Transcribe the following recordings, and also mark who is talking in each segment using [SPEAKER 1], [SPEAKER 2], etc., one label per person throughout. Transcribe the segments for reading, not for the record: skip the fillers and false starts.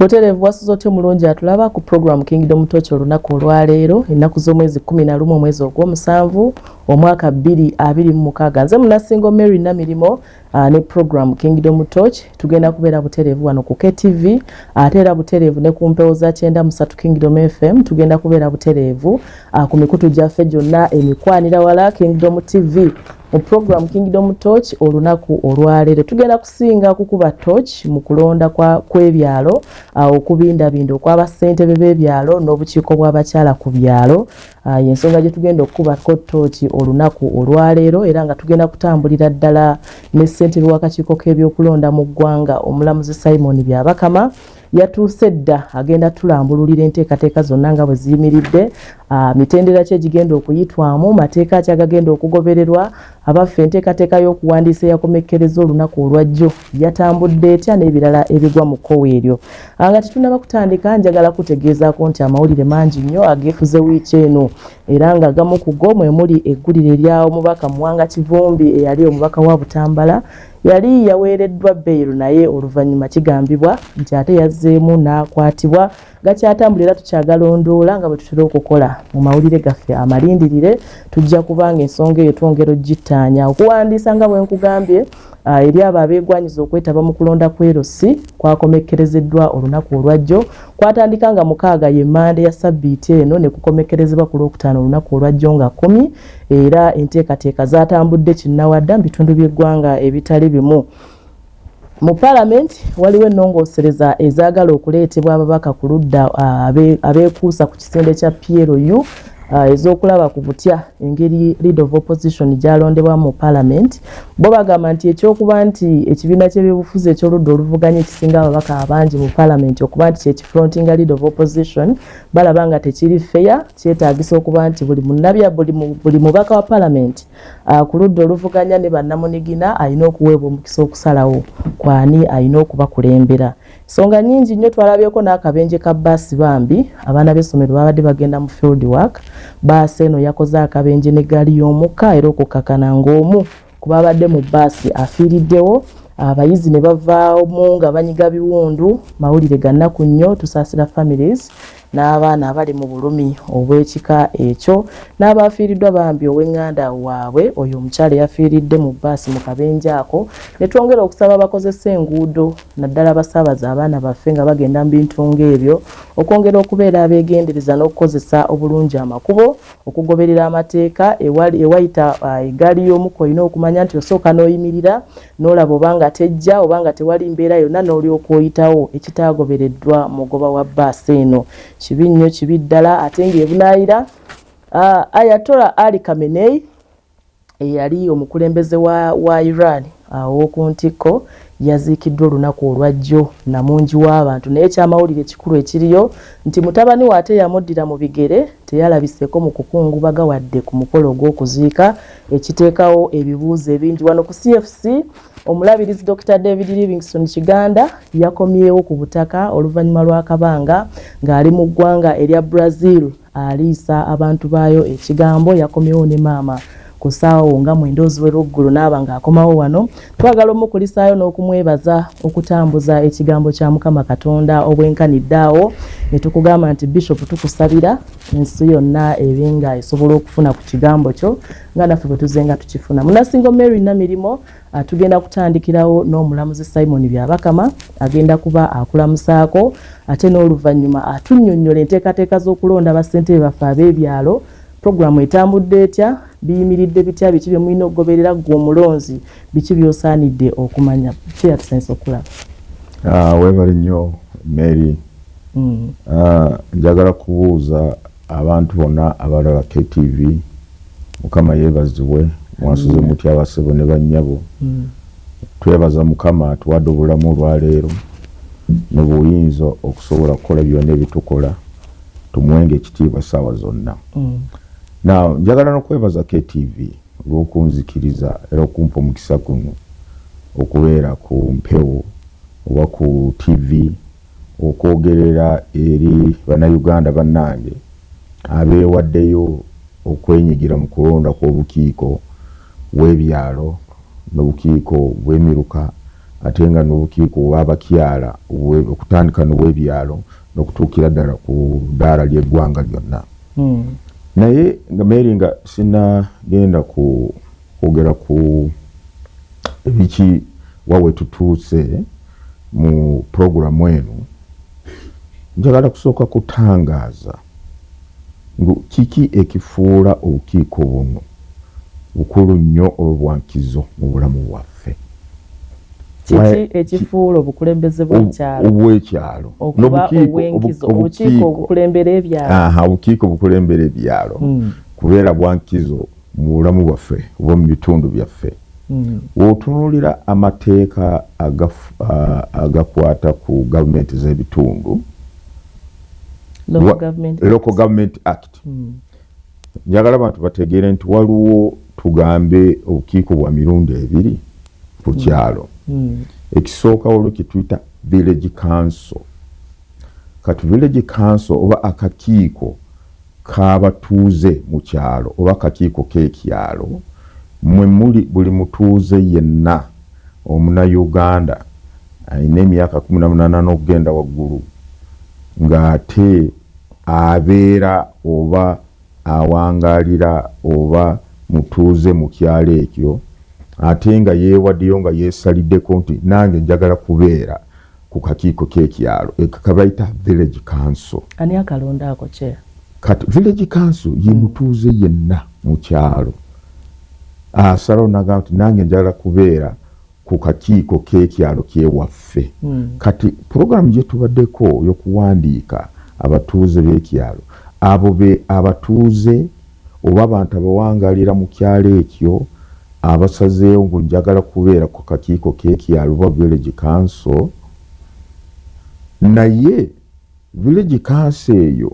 [SPEAKER 1] Butereevu wasuzote mulungi atulaba ku program Kingdom Touch olunaku olwaleero ennaku z'omwezi 11 omwezi ogw'omusanvu omwaka 2026. Nze Munasingo Mary Namirimo ne program Kingdom Touch tugenda kubeera butereevu wano ku KTV ate era butereevu ne ku mpewo za 93 Kingdom FM tugenda kubeera butereevu ku mikutu gyaffe gyonna emikwanira wala Kingdom TV. Mu program Kingdom Touch olunaku olwaleero tugenda kusinga kukuba touch mu kulonda kw'ebyalo okubindabinda okw'abasentebe b'ebyalo n'obukiiko bw'abakyala ku byalo. Yensonga gye tugenda okukubako touch olunaku olwaleero era nga tugenda kutambulira ddala ne ssentebe w'akakiiko k'ebyokulonda mu ggwanga omulamuzi Simon Byabakama yatuuse dda agenda tulambululira enteekateeka zonna nga bwe ziyimiridde, mitendera ki egigenda okuyitwamu, mateeka ki agagenda okugobererwa, abaffe enteekateeka y'okuwandiisa eyakomekkereza olunaku olwajjo yatambudde etya n'ebirala ebigwa mu kkowe eryo. Nga tetunnaba kutandika njagala kutegeezaako nti amawulire mangi nnyo ageefuze wiiki eno era nga gamu ku go mwe muli eggulire erya omubaka Muwanga Kivumbi eyali omubaka wa Butambala yali yaweereddwa bbeeru naye oluvannyuma kigambibwa nti ate yazzeemu n'akwatibwa. Gakyatambulira tukyagalondoola nga bwe tutera okukola mu mawulire gaffe amalindirire. Tujja kubanga ensonga eyo twongera ogittaanya okuwandiisa nga bwe nkugambye eri abo abeegwanyiza okwetaba mu kulonda kw'erosi kwakomekkerezeddwa olunaku olwajjo. Kwatandika nga 6 ye Mande ya Sabbiiti eno ne kukomekkerezebwa ku Lwokutaano olunaku olwajjo nga 10 era enteekateeka zaatambudde kinnawadda mu bitundu by'eggwanga ebitali bimu. Mu Parliament waliwo ennongoosereza ezaagala okuleetebwa ababaka ku ludda abeekuusa ku kisinde kya PLU ez'okulaba ku butya engeri Leader of Opposition gyalondebwa mu Parliament. Bo bagamba nti ekyokuba nti ekibiina ky'ebyobufuzi eky'oludda oluvuganya ekisinga ababaka abangi mu Parliament okuba nti kyekifrontinga Leader of Opposition balaba nga tekiri fair, kyetaagisa okuba nti buli mubaka wa Parliament ku ludda oluvuganya ne bannamunigina alina okuweebwa omukisa okusalawo kwani alina okubakulembera. Nsonga nnyingi nnyo twalabyeko n'akabenje ka bbaasi bambi abaana b'essomero babadde bagenda mu field work. Bbaasi eno yakoze akabenje n'eggaali y'omukka era okukakana ng'omu ku babadde mu bbaasi afiiriddewo. Abayizi ne bavaamu nga banyiga biwundu. Mawulire ga nnaku nnyo, tusaasira families n'abaana abali mu bulumi obw'ekika ekyo n'abafiiriddwa bambi ow'eŋŋanda waabwe oyo omukyala yafiiridde mu bbaasi mu kabenje ako. Ne twongera okusaba abakozesa enguudo naddala basaabaza abaana baffe nga bagenda mu bintu ng'ebyo okwongera okubeera abeegendereza n'okukozesa obulungi amakubo okugoberera amateeka ewayita eggaali y'omukka olina okumanya nti osooka n'oyimirira n'olaba obanga tejja obanga tewali mbeera yonna n'olyoka oyitawo ekitaagobereddwa mugoba wa bbaasi eno. Kibi nnyo, kibi ddala. Ate ng'ebunaayira Ayatollah Ali Khamenei eyali omukulembeze wa Iran ow'oku ntikko yaziikiddwa olunaku olwajjo namungi w'abantu. Naye ekyamawulire ekikulu ekiriyo nti mutabani we ate yamuddira mu bigere teyalabiseeko mu kukungubaga wadde ku mukolo gw'okuziika, ekiteekawo ebibuuzo ebingi. Wano ku CFC omulabirizi Dr. David Livingstone Kiganda yakomyewo ku butaka oluvannyuma lw'akabanga ng'ali mu ggwanga erya Brazil aliisa abantu baayo ekigambo. Yakomyewo ne maama ku ssaawa nga 9 ez'olweggulu n'aba ng'akomawo wano. Twagala omukulisaayo n'okumwebaza okutambuza ekigambo kya Mukama Katonda obwenkanidde awo. Ne tukugamba nti Bishop tukusabira ensi yonna ebe nga esobola okufuna ku kigambo kyo nga naffe bwe tuzenga tukifuna. Munasingo Mary Namirimo tugenda kutandikirawo n'omulamuzi Simon Byabakama agenda kuba akulamusaako ate n'oluvannyuma atunnyonnyola enteekateeka z'okulonda bassentebe baffe ab'ebyalo. Programu etambudde etya, biyimiridde bitya, biki bye mulina okugoberera ggwe omulonzi, biki by'osaanidde okumanya. Kye yatusensa okulaba.
[SPEAKER 2] Weebale nnyo Mary. Njagala kubuuza abantu bonna abalaba KTV Mukama yeebazibwe mwasuze mutya abasebo ne bannyabo. Twebaza Mukama atuwadde obulamu olwaleero n'obuyinza okusobola kukola byonna ebitukola. Tumuwenga ekitiibwa ssaawa zonna. Now njagala n'okwebaza KTV olw'okunzikiriza era okumpa omukisa guno okubeera ku mpewo oba ku TV okwogerera eri bannayuganda bannange abeewaddeyo okwenyigira mu kulonda kw'obukiiko w'ebyalo n'obukiiko bw'emiruka ate nga n'obukiiko obw'abakyala okutandika n'obw'ebyalo n'okutuukira ddala ku ddaala ly'eggwanga lyonna. Naye nga Mary nga sinagenda kwogera ku biki wawe tutuuse mu puroguramu eno, njagala kusooka kutangaaza kiki ekifuula obukiiko buno bukulu nnyo obwankizo mu bulamu bwaffe.
[SPEAKER 1] Kiki ekifuula obukulembeze
[SPEAKER 2] bw'ekyalo
[SPEAKER 1] okuba obwenkizo, obukiiko obukulembera ebyalo.
[SPEAKER 2] Obukiiko obukulembera ebyalo kubeera bwankizo mu bulamu bwaffe oba mu bitundu byaffe. W'otunuulira amateeka agakwata ku gavumenti z'ebitundu, Local Government Act, njagala abantu bategeere nti waliwo tugambe obukiiko bwa mirundi ebiri ku kyalo. Ekisooka waliwo kituyita village council. Kati village council oba akakiiko k'abatuuze mu kyalo oba akakiiko k'ekyalo, mwe muli buli mutuuze yenna Omuna-Uganda alina emyaka 18 n'okugenda waggulu ng'ate abeera oba awangaalira oba mutuuze mu kyalo ekyo, ate nga yeewaddeyo nga yeesaliddeko nti nange njagala kubeera ku kakiiko k'ekyalo, kabayita village council.
[SPEAKER 1] Ani akalonda ako kye?
[SPEAKER 2] Kati village council ye mutuuze yenna mu kyalo asalawo n'agamba nti nange njagala kubeera ku kakiiko k'ekyalo kyewaffe. Kati puroguramu gye tubaddeko y'okuwandiika abatuuze b'ekyalo, abo be abatuuze oba abantu abawangaalira mu kyalo ekyo abasazeewo ngu njagala kubeera ku kakiiko k'ekyalo oba village council. Naye village council eyo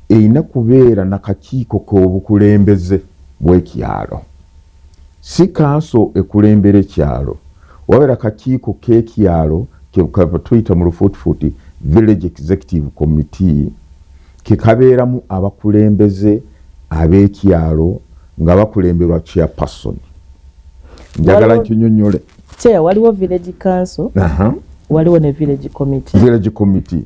[SPEAKER 2] erina kubeera na kakiiko k'obukulembeze bw'ekyalo. Si council ekulembera ekyalo, wabeera kakiiko k'ekyalo ke tuyita mu lufuutifuuti village executive committee, ke kabeeramu abakulembeze ab'ekyalo nga bakulemberwa chairperson. Njagala nkinyonnyole.
[SPEAKER 1] Waliwo village council, waliwo ne village committee.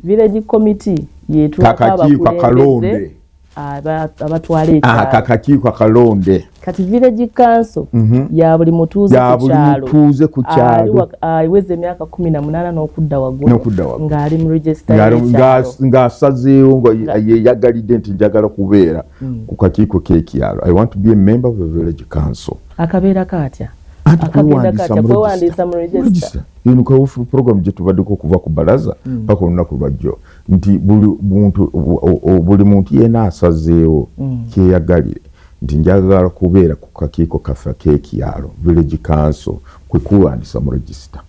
[SPEAKER 1] Village committee yeetwako abakulembeze abatwala ekyalo.
[SPEAKER 2] Akakiiko akalonde.
[SPEAKER 1] Kati village council ya buli mutuuze ku kyalo aweze emyaka 18 n'okudda waggulu ng'ali mu register y'ekyalo,
[SPEAKER 2] ng'asazeewo nga yeeyagalidde nti njagala kubeera ku kakiiko k'ekyalo. I want to be a member of the village council.
[SPEAKER 1] Akabeera katya? Akagenda katya kwewandiisa mu register?
[SPEAKER 2] Eno kawufu puroguramu gye tubaddeko okuva ku balaza paka olunaku lwajjo nti buli muntu yenna asazeewo kyeyagalire nti njagala kubeera ku kakiiko kaffe k'ekyalo village council, kwe kuwandiisa mu register.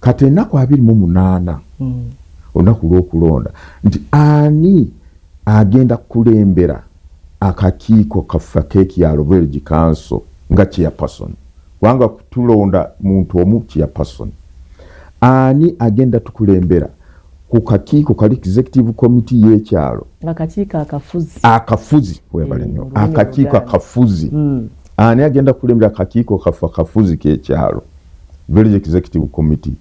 [SPEAKER 2] Kati ennaku 28 olunaku lw'okulonda nti ani agenda kulembera akakiiko kaffe k'ekyalo village council nga chairperson. Wanga tulonda muntu omu chairperson. Ani agenda tukulembera ku kakiiko kali executive committee y'ekyalo.
[SPEAKER 1] Akakiiko akafuzi.
[SPEAKER 2] Akafuzi webale nnyo. Akakiiko akafuzi. Ani agenda kulembera akakiiko kafuzi k'ekyalo village executive committee.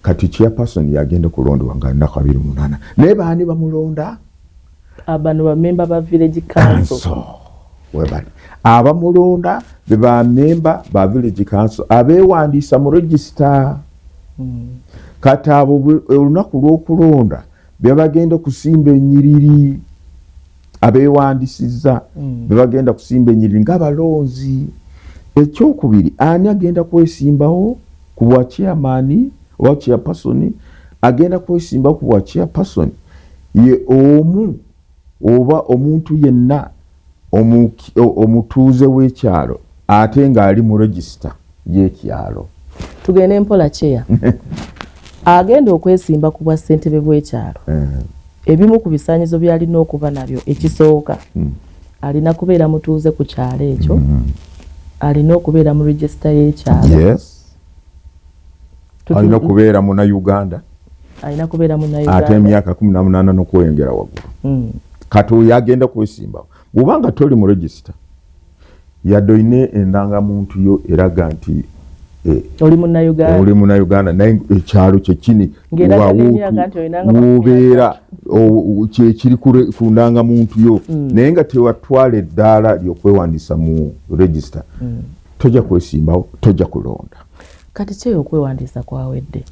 [SPEAKER 2] Kati chairperson yagenda kulondwa nga ennaku 28. Naye baani bamulonda?
[SPEAKER 1] Abano bamemba ba village council.
[SPEAKER 2] Webale. Abamulonda be ba member ba village council abeewandiisa mu register. Kati abo olunaku lw'okulonda be bagenda kusimba ennyiriri abeewandiisizza be bagenda kusimba ennyiriri ng'abalonzi. Ekyokubiri, ani agenda kwesimbawo ku bwa chairman oba chairperson? Agenda kwesimbawo ku bwa chairperson ye omu oba omuntu yenna omutuuze w'ekyalo ate ng'ali mu register y'ekyalo.
[SPEAKER 1] Tugende mpola kyeya. Agenda okwesimba ku bwa ssentebe bw'ekyalo. Ebimu ku bisaanyizo by'alina okuba nabyo, ekisooka alina kubeera mutuuze ku kyalo ekyo, alina okubeera mu register y'ekyalo.
[SPEAKER 2] Yes. Alina kubeera Muna-Uganda.
[SPEAKER 1] Alina kubeera Muna-Uganda.
[SPEAKER 2] Ate emyaka 18 n'okweyongera waggulu. Kati oyo agenda kwesimbawo. Bw'obanga toli mu register, yadde oyina endangamuntu yo eraga nti
[SPEAKER 1] oli
[SPEAKER 2] munnayuganda naye ekyalo kyekini wobeera kyekiri kundanga muntu yo naye nga tewatwala eddaala lyokwewandiisa mu register tojja kwesimbawo tojja kulonda.
[SPEAKER 1] Kati kyeyo okwewandiisa kwawedde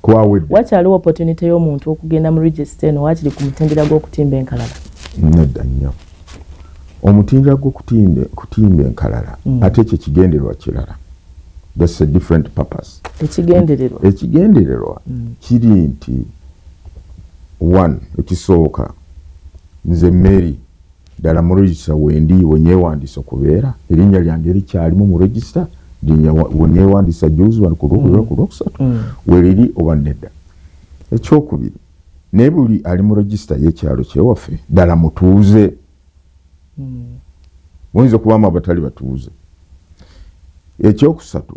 [SPEAKER 1] wakyaliwo opportunity y'omuntu okugenda mu register eno wakiri ku mutendera gw'okutimba enkalala?
[SPEAKER 2] Nedda nnyo. Omutendera gw'okutimba enkalala ate ekyo kigendererwa kirala. That's a different purpose. Ekigendererwa kiri nti one ekisooka nze Mary ddala mu register wendi wenyewandiisa okubeera erinnya lyange likyalimu mu register wenyewandiisa juzi wano ku Lwokusatu weriri oba nedda. Ekyokubiri naye buli ali mu register y'ekyalo kyewaffe ddala mutuuze oyinza okubamu abatali batuuze. Ekyokusatu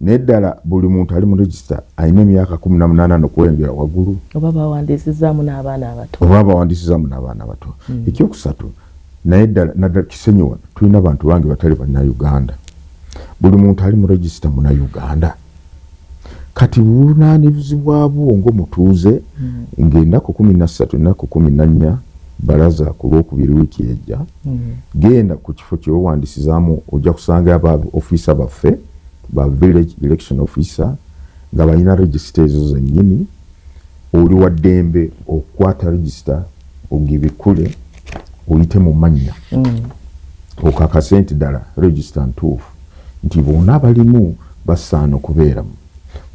[SPEAKER 2] neddala buli muntu ali mu register alina emyaka 18 n'okwengera waggulu
[SPEAKER 1] oba bawandiisizaamu n'abaana abato. Ekyokusatu naye ddala Kisenyi wano tulina abantu bange batali bannayuganda. Buli muntu ali mu register munnayuganda. Kati buvunaanyizibwa bwo ng'omutuuze ng'ennaku 13 ennaku 14 balaza ku Lwokubiri wiiki ejja genda ku kifo kyewewandiisizaamu ojja kusanga aba officer baffe ba village election officer nga balina register ezo zennyini. Oli wa ddembe okukwata register ogibikule oyite mu mannya okakase nti ddala register ntuufu nti bonna abalimu basaana okubeeramu.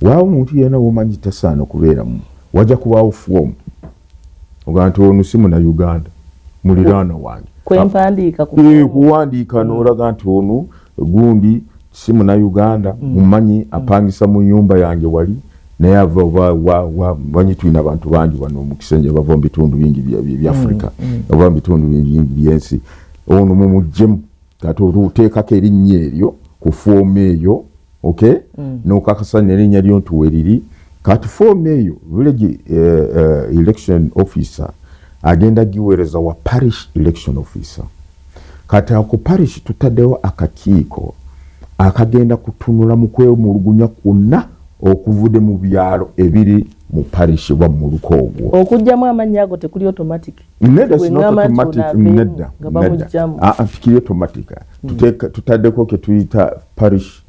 [SPEAKER 1] Waawo omuntu yenna w'omanyi tasaana okubeeramu wajja kubaawo fomu oga nti ono si munnayuganda muliraana wange kuwandiika n'olaga nti ono gundi si munnayuganda mumanyi apangisa mu nnyumba yange wali naye ava banyi tulina abantu bangi wano mu Kisenyi bava mu bitundu bingi bya Africa bava mu bitundu bingi by'ensi ono mumuggyemu kati oteekako erinnya eryo ku foomu eyo n'okakasa n'erinnya lyo nti weriri. Kati foomu eyo village election officer agenda giweereza wa parish election officer. Kati ako parish tutaddewo akakiiko akagenda kutunula mu kwemulugunya kwonna okuvudde mu byalo ebiri mu parish wa mu luko ogwo. Okujjamu amannya ago tekuli automatic?
[SPEAKER 2] Nedda, si not automatic. Nedda. Tikiri automatic. Tutaddeko ke tuyita parish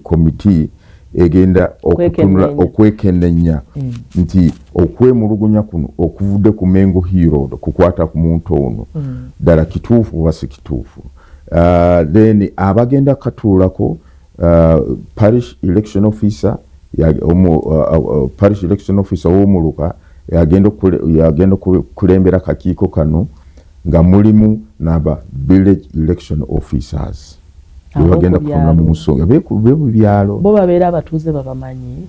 [SPEAKER 2] committee egenda okutunula okwekennenya nti okwemulugunya kuno okuvudde ku Mengo Hill Road kukwata ku muntu ono ddala kituufu oba si kituufu. Then abagenda katuulako parish election officer w'omuluka yagenda kulembera kakiiko kano nga mulimu n'aba village election officers bagenda kutunula mu nsonga mu byalo
[SPEAKER 1] bo babeera abatuuze babamanyi.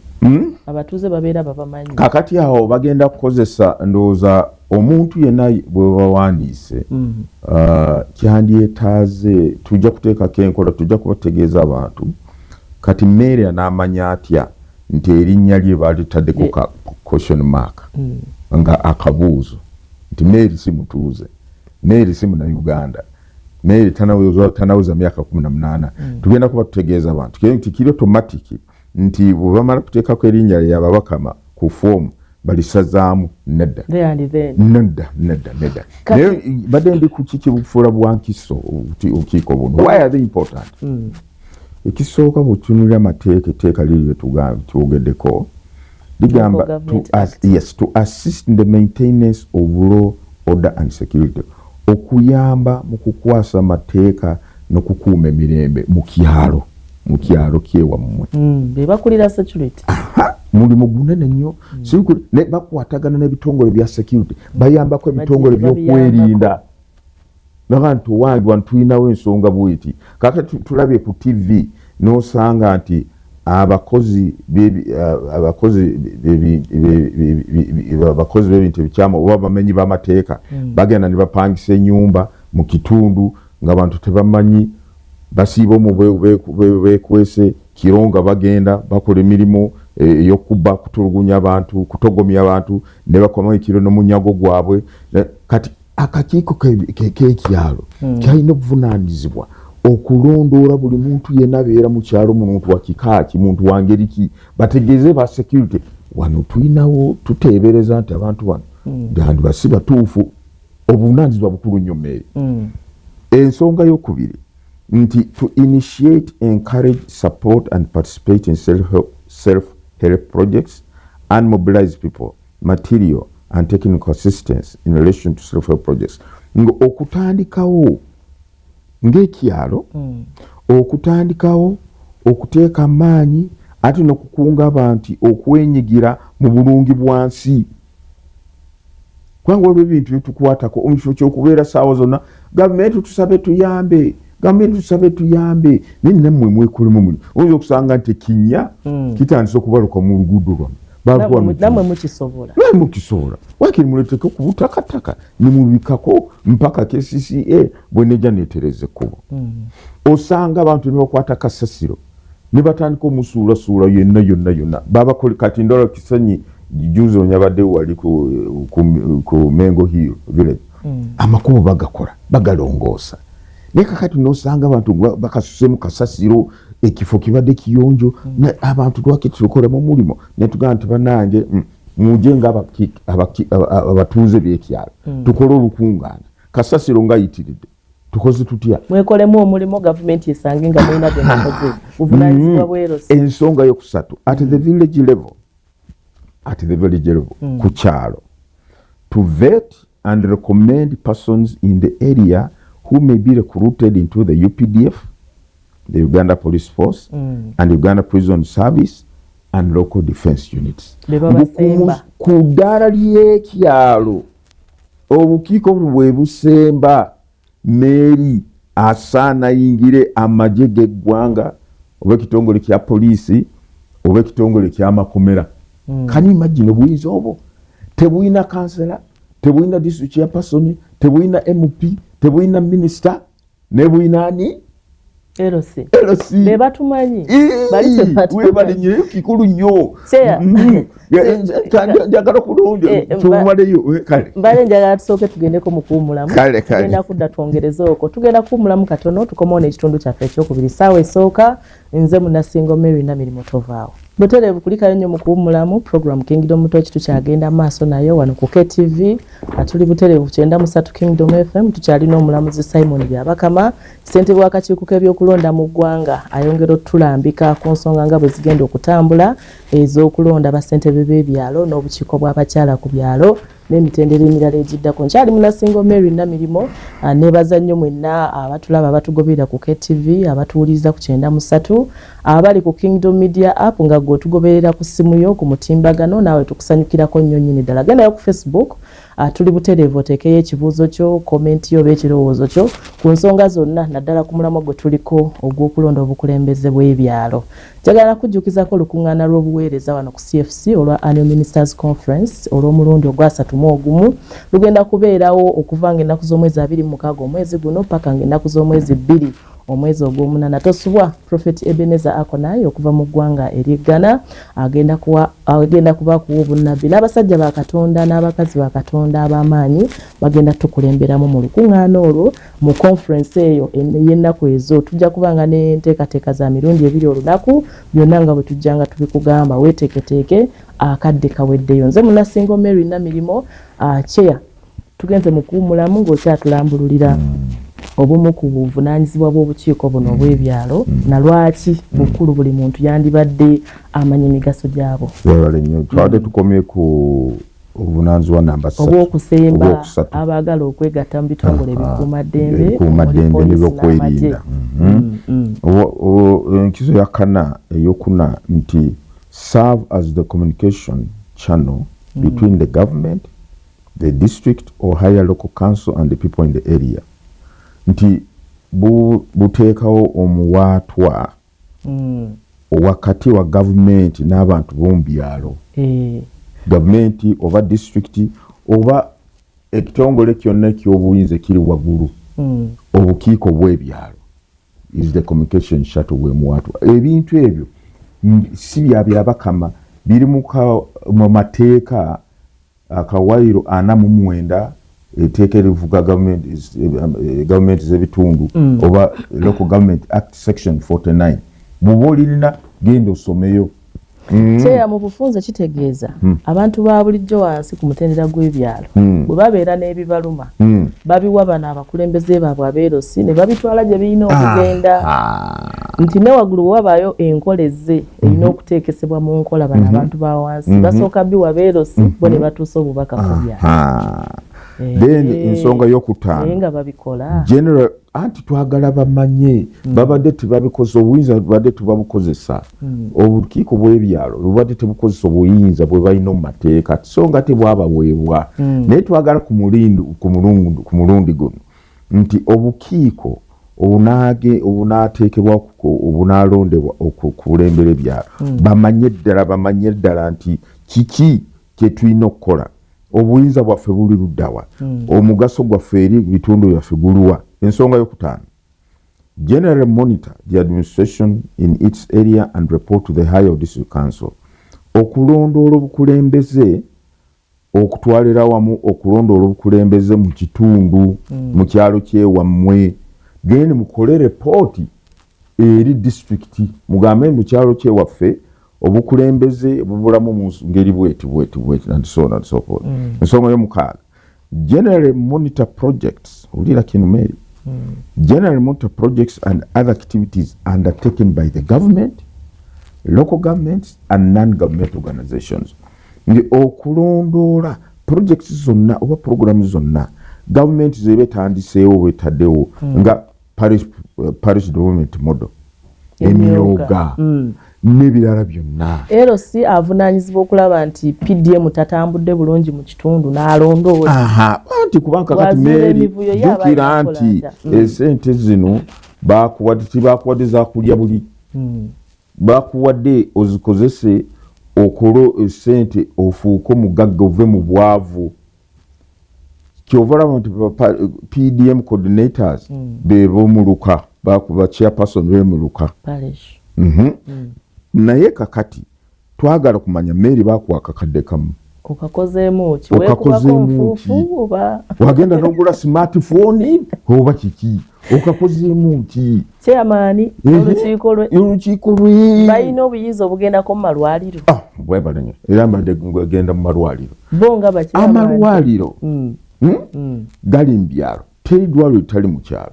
[SPEAKER 1] Abatuuze babeera babamanyi.
[SPEAKER 2] Kakati awo bagenda kukozesa ndowooza omuntu yenna bwe bawandiise kyandyetaaze tujja kuteekako enkola tujja kubategeeza abantu kati Mary anaamanya atya nti erinnya lye baalitaddeko ka question mark nga akabuuzo nti Mary si mutuuze, Mary si munnayuganda, Mary tanaweza myaka 18. Tugenda kuba tutegeeza abantu nti kiri automatic nti bwe bamala kuteekako erinnya lye ababakama ku foomu balisazaamu nedda. Naye badde ndi ku kiki bufuula bwankiso obukiiko buno. Why are they important? Ekisooka butunulira amateeka etteeka liri twogeddeko ligamba to assist in the maintenance of law, order and security. Okuyamba mu kukwasa amateeka n'okukuuma emirembe mu kyalo kyewammwe.
[SPEAKER 1] Bebakulira security.
[SPEAKER 2] Mulimu gunene nnyo. Ne bakwatagana n'ebitongole bya security bayambako ebitongole by'okwerinda. Nabantu wangi wano tulinawo ensonga bweti. Kakati tulabye ku TV n'osanga nti abakozi b'ebintu ebikyamu oba bamenyi b'amateeka bagenda ne bapangisa ennyumba mu kitundu ng'abantu tebamanyi basiiba omu beekwese kironga bagenda bakola emirimu ey'okubba kutulugunya abantu kutogomya abantu ne bakomawo ekiro n'omunyago gwabwe. Kati akakiiko k'ekyalo kyalina obuvunaanyizibwa okulondoola buli muntu yenna abeera mu kyalo muntu wa kika ki muntu wa ngeri ki bategeeze ba security wano tulinawo tuteebereza nti abantu wano ndi basi batuufu obuvunaanyizibwa bukulu nnyo mmeri ensonga y'okubiri nti to initiate, encourage, support and participate in self-help projects and mobilize people, material and technical assistance in relation to self-help projects. Okutandikawo ng'ekyalo okutandikawo okuteeka amaanyi ate n'okukunga abantu okwenyigira mu bulungi bwansi kubanga olwo ebintu bitukwatako omukifo ky'okubeera saawa zonna gavumenti tusabe tuyambe naye nammwe mwekolemu mulimu oyinza okusanga nti kinnya kitandise okubaluka mu luguudo lwammwe
[SPEAKER 1] nammwe mukisobola wakiri muleeteko ku butakataka nimubikako mpaka KCCA bwenejja neetereza ekkubo osanga abantu ne bakwata kasasiro ne batandika omusuulasuula yonna babakole kati ndola Kisenyi juzi onyabadde wali ku Mengo Hill Village amakubo bagakola bagalongoosa naye kakati nosanga abantu bakasusemu kasasiro ekifo kibadde kiyonjo abantu lwaki tukolemu mulimo ne tugamba nti bannange muje nga abatuuze b'ekyalo tukole olukungaana kasasiro ngayitiridde tukoze tutya mwekolemu omulimo gavumenti esange nga mulina byemukoze buvunaanyizibwa bwerosi
[SPEAKER 2] ensonga yokusatu at the village level ku kyalo to vet and recommend persons in the area who may be recruited into the UPDF, the Uganda Police Force, and Uganda Prison Service, and local defense units. Ku ddala ly'ekyalo obukiiko bwe busemba Mary asaana yingire amagye g'eggwanga oba ekitongole kya poliisi oba ekitongole ky'amakomera. Can you imagine obuyinza obwo tebulina kansela tebulina district chairperson tebulina MP tebulina minister nebulina ani LC
[SPEAKER 1] bebatumanyi
[SPEAKER 2] webalinyireyo kikulu nnyo njagala kulonda tumaleyo kale
[SPEAKER 1] mbale njagala tusooke tugendeko mu kuwumulamu tugenda kudda twongereza okwo tugenda kuwumulamu katono tukomawo n'ekitundu kyaffe ekyokubiri ssaawa esooka nze Munasingo Mary Namirimu tovaawo butereevu kulikayo nnyo mu kuwumulamu program Kingdom Mutoki tukyagenda maaso nayo wano ku KTV atuli butereevu 93 Kingdom FM tukyalina omulamuzi Simon Byabakama ssentebe w'akakiiko k'ebyokulonda mu ggwanga ayongera otulambika ku nsonga nga bwe zigenda okutambula ez'okulonda bassentebe b'ebyalo n'obukiiko bw'abakyala ku byalo n'emitendera emirala egiddako nkyali Munasingo Mary Namirimo nebaza nnyo mwenna abatulaba abatugobera ku KTV abatuwuliriza ku 93 abali ku Kingdom Media app nga gwe tugoberera ku simu yo ku mutimbagano naawe tukusanyukirako nnyo nnyini ddala gendayo ku Facebook tuli butereevu oteekeyo ekibuuzo kyo komenti yo oba ekirowoozo kyo ku nsonga zonna naddala ku mulamwa gwe tuliko ogw'okulonda obukulembeze bw'ebyalo njagala kujjukizako olukuŋŋaana lw'obuweereza wano ku CFC olwa Annual Ministers Conference olw'omulundi ogwa31 lugenda kubeerawo okuva ng'ennaku z'omwezi 26 omwezi guno paka ng'ennaku z'omwezi 2 omwezi ogw'omunana tosubwa Prophet Ebenezer Akonai okuva mu ggwanga eri Ghana agenda kuba kuwa obunnabbi n'abasajja ba Katonda n'abakazi ba Katonda ab'amaanyi bagenda tukulemberamu mu lukuŋŋaana olwo mu conference eyo y'ennaku ezo tujja kubanga n'enteekateeka za mirundi ebiri olunaku byonna nga bwe tujjanga tubikugamba weeteeketeeke akadde kaweddeyo nze Munasingo Mary Namirimo chair tugenze mu kuwumulamu ng'okyatulambululira obumu ku buvunaanyizibwa bw'obukiiko buno obw'ebyalo na lwaki bukulu buli muntu yandibadde amanya emigaso gyabo.
[SPEAKER 2] Twabadde tukomye ku obuvunaanyizibwa namba 3
[SPEAKER 1] obw'okusemba abaagala okwegatta mu bitongole
[SPEAKER 2] ebikuumaddembe n'ebyokwerinda. Enkizo ya kana eyokuna nti serve as the communication channel between the government, the district or higher local council and the people in the area. Nti buteekawo omuwaatwa wakati wa gavumenti n'abantu b'omu byalo gavumenti oba disitulikiti oba ekitongole kyonna eky'obuyinza kiri waggulu obukiiko bw'ebyalo is the communication shuttle bw'emuwaatwa ebintu ebyo si byabakama biri mu mateeka akawayiro 49 eteekera evuga government z'ebitundu oba Local Government Act Section 49 bw'oba olirina genda osomeyo.
[SPEAKER 1] Kyeya mu bufunze kitegeeza abantu ba bulijjo wansi ku mutendera gw'ebyalo bwe babeera n'ebibaluma babiwa bano abakulembeze baabwe abeerosi ne babitwala gye birina okugenda nti ne waggulu wabaayo enkoleze erina okuteekesebwa mu nkola bano abantu ba wansi basooka biwa beerosi bo ne batuusa obubaka ku byalo.
[SPEAKER 2] Then ensonga y'okutaano
[SPEAKER 1] nga babikola
[SPEAKER 2] general anti twagala bamanye babadde tebabikoze obuyinza babadde tebabukozesa obukiiko bw'ebyalo bubadde tebukozesa obuyinza bwe balina mu mateeka so nga tebwabaweebwa naye twagala ku mulundi guno nti obukiiko obunaateekebwa obunaalondebwa okukulembera ebyalo bamanye ddala nti kiki kye tulina okukola obuyinza bwaffe buli luddawa omugaso gwaffe eri bitundu byaffe guluwa. Ensonga y'okutaano generally monitor the administration in its area and report to the higher district council. Okulondoola obukulembeze okutwalira wamu okulondoola obukulembeze mu kitundu mu kyalo kyewammwe then mukole repooti eri district mugambe mu kyalo kyewaffe obukulembeze bubulamu mu ngeri bweti and so on and so forth. Ensonga y'omukaaga generally monitor projects ulira kino Mary generally monitor projects and other activities undertaken by the government, local governments and non-government organizations. Ndi okulondoola projects zonna oba programs zonna government zebetandiseewo betaddewo nga parish development model emyoga n'ebirala byonna.
[SPEAKER 1] LC avunaanyizibwa okulaba nti PDM tatambudde bulungi mu kitundu n'alondoola.
[SPEAKER 2] Anti kubanga kati Mary jukira nti esente zino tibakuwadde za kulya buli bakuwadde ozikozese okolo esente ofuuke omugagga ove mu bwavu. Kyova laba nti PDM coordinators be bomuluka bakuba chairperson bemuluka
[SPEAKER 1] parish.
[SPEAKER 2] Naye kakati twagala kumanya Mary bakuwa akakadde kamu
[SPEAKER 1] okakozeemu ki weekubako nfuufu oba
[SPEAKER 2] wagenda n'ogula smartphone oba kiki okakozeemu ki
[SPEAKER 1] chairman
[SPEAKER 2] olukiiko lwe
[SPEAKER 1] balina obuyinza obugendako mu malwaliro
[SPEAKER 2] bwebale nnyo era mbadde genda mu malwaliro
[SPEAKER 1] bo nga
[SPEAKER 2] amalwaliro gali mu byalo teri ddwaliro litali mu kyalo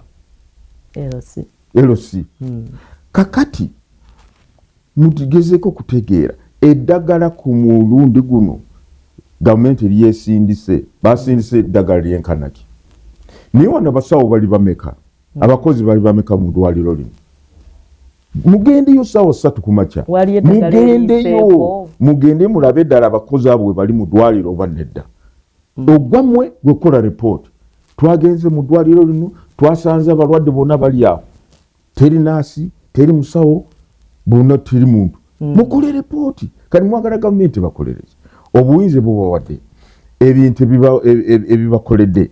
[SPEAKER 2] LC kakati mutigezeko kutegeera eddagala ku mulundi guno gavumenti lyesindise basindise eddagala lyenkanaki naye wano abasawo bali bameka abakozi bali bameka mu ddwaliro lino mugendeyo ssaawa 3 ku makya mugende mulabe eddala abakozi abo bwe bali mu ddwaliro oba nedda ogwammwe gwekola repooti twagenze mu ddwaliro lino twasanze abalwadde bonna bali awo teri naasi teri musawo bonna teri muntu mukole repooti kati mwagala gavumenti bakolereze obuyinza bubawadde ebintu ebibakoledde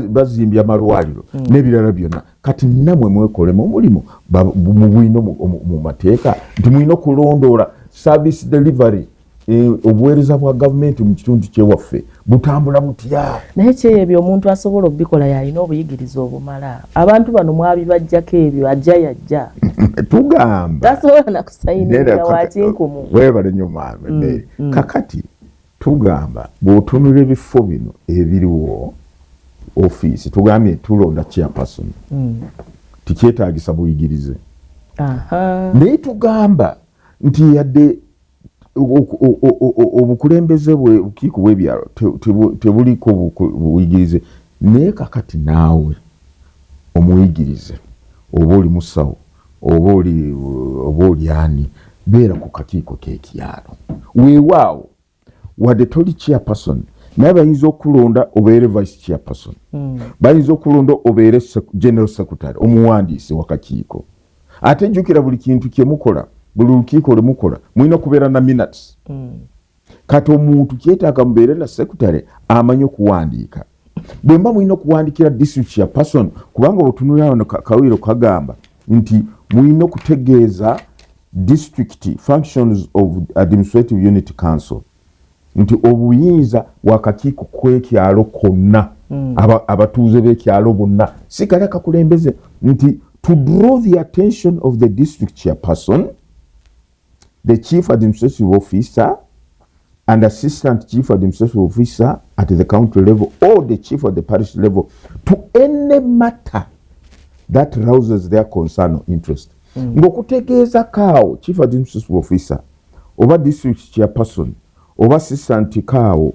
[SPEAKER 2] bazimbye amalwaliro n'ebirala byonna kati namwe mwekolemu omulimu mubwina mu mateeka nti mulina okulondoola service delivery obuweereza bwa gavumenti mu kitundu kyewaffe butambula butya.
[SPEAKER 1] Naye kyebyo omuntu asobola okubikola yalina obuyigiriza obumala abantu bano mwabibajjako ebyo ajja yajja
[SPEAKER 2] tugamba
[SPEAKER 1] tasobola nakusayinira wakinkumu
[SPEAKER 2] webale nnyo maame kakati tugamba bw'otunula ebifo bino ebiriwo ofiisi tugambye tulonda chairperson tikyetaagisa buyigirize naye tugamba nti yadde obukulembeze bukiiko bw'ebyalo tebuliko buyigirize naye kakati naawe omuyigirize oba oli musawo oba oli ani beera ku kakiiko k'ekyalo weewaawo wadde toli chairperson naye bayinza okulonda obeere vice chairperson bayinza okulonda obeere general secretary omuwandiisi wakakiiko ate jjukira buli kintu kyemukola buli lukiiko lwemukola mulina okubeera na minutes kati omuntu kyetaaga mubeere na secretary amanyi okuwandiika bwe mba mulina okuwandikira district chairperson kubanga otunulirawo kawiro kagamba nti mulina okutegeeza district functions of administrative unit council nti obuyinza wakakiiko kwekyalo konna abatuuze b'ekyalo bonna sigala kakulembeze nti to draw the attention of the district chairperson, the chief administrative officer and assistant chief administrative officer at the county level or the chief of the parish level to any matter that rouses their concern or interest. Ngokutegeeza kaawo chief administrative officer oba district chairperson oba assistant kaawo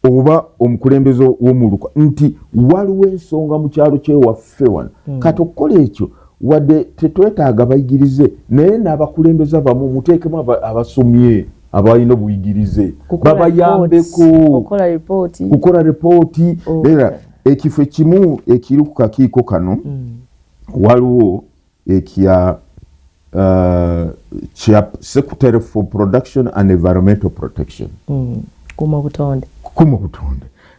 [SPEAKER 2] oba omukulembeze w'omuluka nti waliwo ensonga mu kyalo kyewaffe wano kati okukola ekyo wadde tetwetaaga bayigirize naye n'abakulembeze abamu muteekemu abasomye abalina obuyigirize babayambeko kukola ripooti era ekifo ekimu ekiri ku kakiiko kano waliwo ekya Secretary for Production and Environmental Protection
[SPEAKER 1] kuma butonde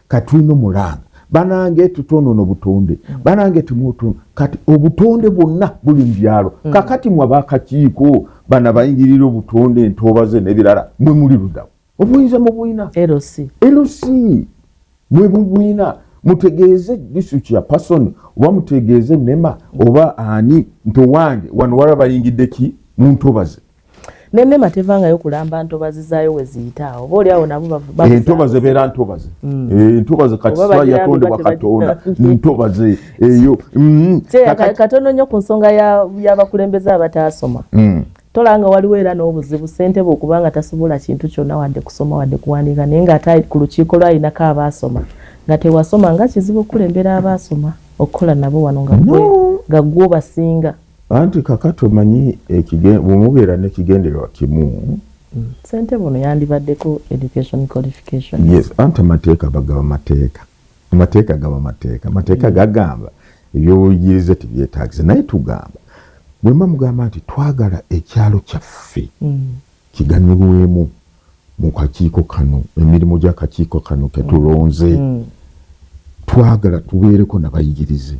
[SPEAKER 2] katulina mulanga banange tutonono butonde banange tumutu kati obutonde bwonna buli mbyalo kakati mwa bakakiiko bana bayingirira obutonde ntobaze nebirala mwe muli ludawo obuyinza mu buyina LC mwe buyina mutegeeze district ya person oba mutegeeze nema oba ani ntowange wano wala bayingidde ki muntobaze
[SPEAKER 1] nema tevangayo kulamba ntobazi zaayo weziyitaawo oba oli awo nabo
[SPEAKER 2] entobaze beera ntobaze entobaze kati siba yatondebwa Katonda ntobaze eyo
[SPEAKER 1] katono nnyo ku nsonga y'abakulembeze abataasoma tolanga waliwo era n'obuzibu ssentebe okubanga tasobola kintu kyonna wadde kusoma wadde kuwandiika naye ng'ate ku lukiiko lw'alinako abaasoma nga tewasoma nga kizibu okukulembera abaasoma okukola nabo wano nga gwe basinga
[SPEAKER 2] anti kakati omanyi bwemubeera n'ekigendererwa kimu
[SPEAKER 1] ssentebe ono yandibaddeko education qualification.
[SPEAKER 2] Yes, anti amateeka bagaba amateeka gaba amateeka gagamba ebyobuyigirize tebyetaagisa naye tugamba bwemba mugamba nti twagala ekyalo kyaffe kiganyulwemu mu kakiiko kano emirimu gy'akakiiko kano ketulonze twagala tubeereko nabayigirize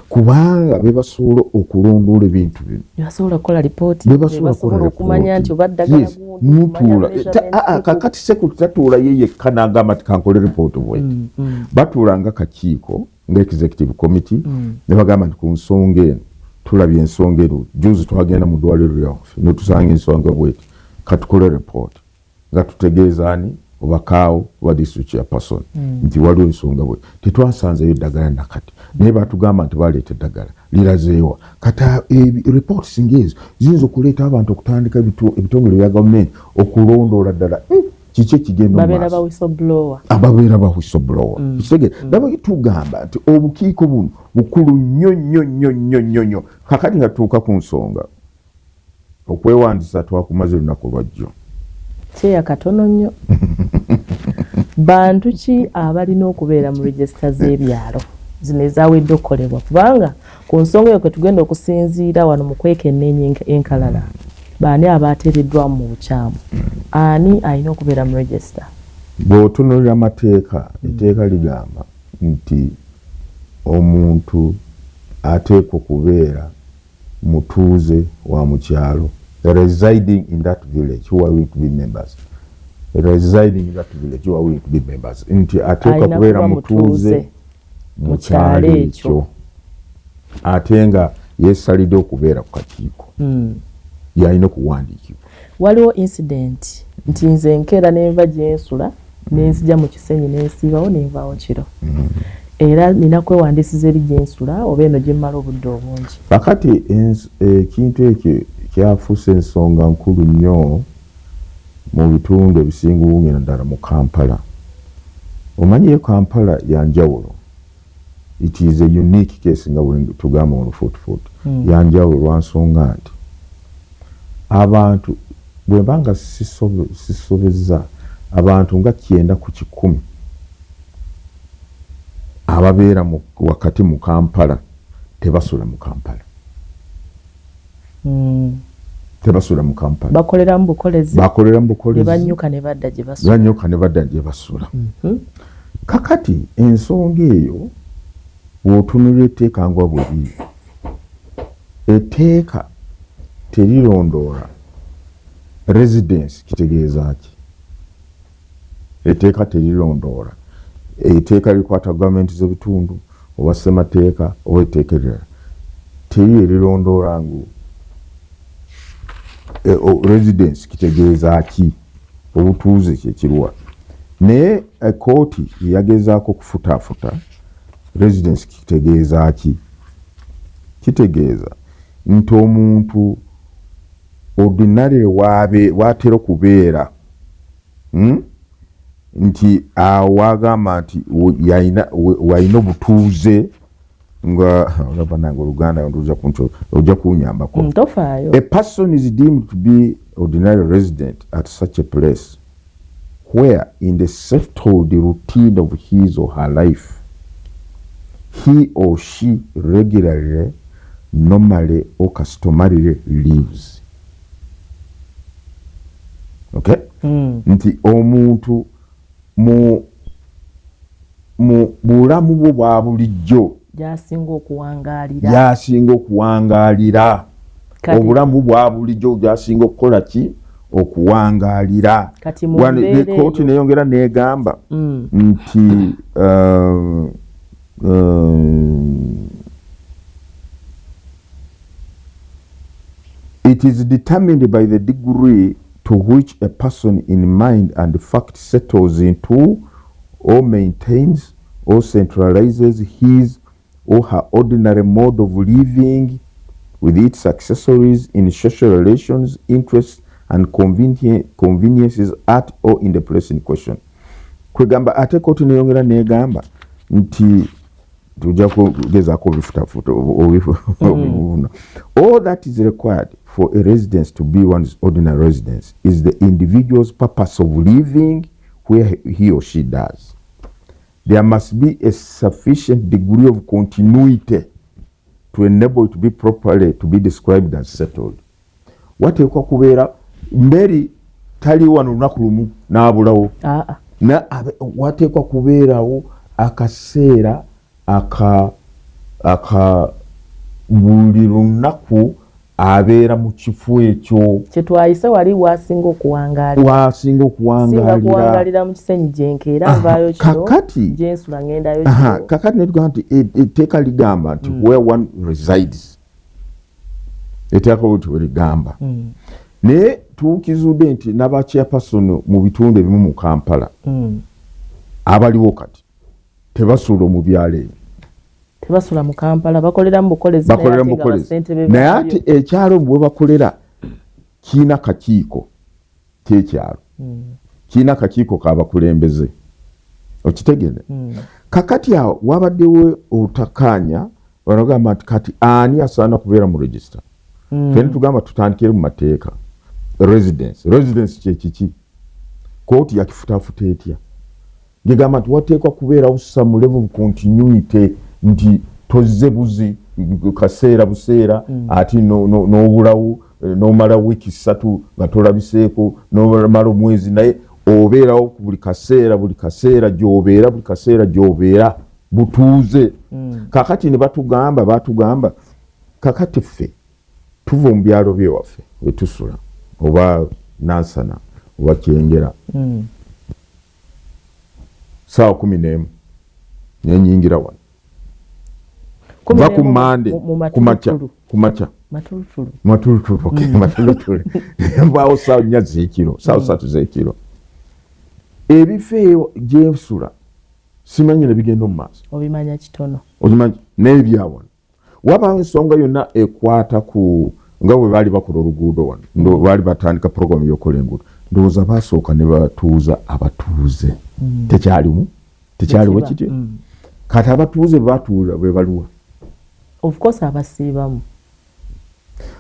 [SPEAKER 2] kubanga bebasobola okulondoola ebintu bino
[SPEAKER 1] bebasobola kukola ripooti
[SPEAKER 2] bebasobola
[SPEAKER 1] okumanya nti oba ddagala
[SPEAKER 2] mutuula kakati sekulu tatuula ye yekka n'agamba ti kankole ripooti bweti batuula nga kakiiko nga executive committee ne bagamba nti ku nsonga eno tulabye ensonga eno juzi twagenda mu ddwaliro lyaffe netusanga ensonga bweti katukole ripooti nga tutegeeza ani oba kaawo oba district chairperson nti waliwo ensonga bwe tetwasanzeyo eddagala nakati naye batugamba nti baleeta eddagala lirazeewa kata ripooti singa ezo ziyinza okuleeta abantu okutandika ebitongole bya gavumenti okulondoola ddala kiki ekigenda ababeera ba whistleblower kitegere nabo tugamba nti obukiiko buno bukulu nnyo kakati nga tutuuka ku nsonga okwewandiisa twakumaze lunaku lwajjo
[SPEAKER 1] kyeya katono nnyo bantu ki abalina okubeera mu regisita z'ebyalo zino ezawedde okukolebwa kubanga ku nsonga eyo kwe tugenda okusinziira wano mu kwekenneenya enkalala baani abateereddwamu mu bukyamu ani alina okubeera mu regisita
[SPEAKER 2] bw'otunuulira amateeka etteeka ligamba nti omuntu ateekwa okubeera mutuuze wa mu kyalo residing in that village who are willing to be members nti ateekwa kubeera mutuuze mu kyalo ekyo ate nga yeesalidde okubeera ku kakiiko yalina okuwandiikibwa.
[SPEAKER 1] Waliwo incident nti nze nkeera n'enva gyensula nenzija mu kisenyi nensiibawo nenvaawo kiro era nina kwewandiisiza eri gyensula oba eno gyemmala obudde obungi.
[SPEAKER 2] Kakati ekintu ekyo kyafuuse ensonga nkulu nnyo mu bitundu ebisinga obungi naddala mu Kampala. Omanyi Kampala yanjawulo. It is a unique case nga bwe tugamba mu Fuutfuut. Yanjawulo lwa nsonga nti abantu bwe banga sisobezza abantu nga 9 ku 100 ababeera wakati mu Kampala tebasula mu Kampala. Tebasula mu Kampala.
[SPEAKER 1] Bakolera mu bukolezi. Banyuka ne badda gye basula.
[SPEAKER 2] Kakati ensonga eyo bw'otunulira etteeka nga bweri etteeka terirondoola residence kitegeeza ki? Etteeka terirondoola etteeka likwata gavumenti z'ebitundu oba ssemateeka oba etteeka erirala teri erirondoola ngu residence kitegeeza ki obutuuze kyekirwa naye ekooti yagezaako okufutaafuta residence kitegeeza ki kitegeeza nti omuntu ordinary waatera okubeera nti wagamba nti walina obutuuze nga olaba nange oluganda ojja kunyambako. A person is deemed to be ordinary resident at such a place where in the settled routine of his or her life he or she regularly, normally or customarily lives. Okay? Nti omuntu mu bulamu bwo bwa bulijjo
[SPEAKER 1] jasinga okuwangaalira
[SPEAKER 2] obulamu bwa bulijjo jasinga okukola ki okuwangaalira. Kooti neyongera negamba nti it is determined by the degree to which a person in mind and fact settles into or maintains or centralizes his or her ordinary mode of living with its accessories in social relations, interests and conveniences at or in the place in question. Kwegamba ate kooti neyongera negamba nti tujja kugezaako obifutafuta all that is required for a residence to be one's ordinary residence is the individual's purpose of living where he or she does. There must be a sufficient degree of continuity to enable it to be properly to be described as settled. Wateekwa kubeera mberi tali wano lunaku lumu n'abulawo wateekwa kubeerawo akaseera aka buli lunaku abeera mu kifo ekyo
[SPEAKER 1] kyetwayise wali wasinga okuwangaalira mu kisenyi gyenkeera nvaayo kiro gyensula ngendayo kiro.
[SPEAKER 2] Kakati netugamba nti etteeka ligamba nti where one resides etteeka oti weligamba naye tuukizudde nti n'abachairperson mu bitundu ebimu mu Kampala abaliwo kati tebasula mu byalo ebyo
[SPEAKER 1] tebasula mu Kampala bakolera mu bukolezi
[SPEAKER 2] naye ate ekyalo bwe bakolera kiina kakiiko k'ekyalo kiina akakiiko k'abakulembeze okitegere kakati awo wabaddewo obutakkaanya banagamba nti kati ani asaana kubeera mu register fene tugamba tutandikire mu mateeka residence kyekiki kooti yakifutaafuta etya gigamba nti wateekwa kubeerawo some level of continuity nti tozze buzi kaseera buseera ati n'obulawo n'omala wiiki 3 nga tolabiseeko n'omala omwezi naye obeerawo buli kaseera gy'obeera butuuze. Kakati ne batugamba kakati ffe tuva mu byalo byewaffe wetusula oba Nansana oba Kyengera saawa 11 nenyingira wano va ku Mande kumakya matulutulu nvaawo saawa 4 z'ekiro saawa 3 z'ekiro ebifo gyensula simanyire bigenda mu maaso
[SPEAKER 1] obimanya kitono
[SPEAKER 2] ozimanyi n'ebyawano wabaawo ensonga yonna ekwata ku nga bwe baali bakola oluguudo wano ndo baali batandika program y'okola enguudo ndowooza baasooka ne batuuza abatuuze tekyaliwo kityo kati abatuuze batuula bwe baluwa
[SPEAKER 1] of course abasiibamu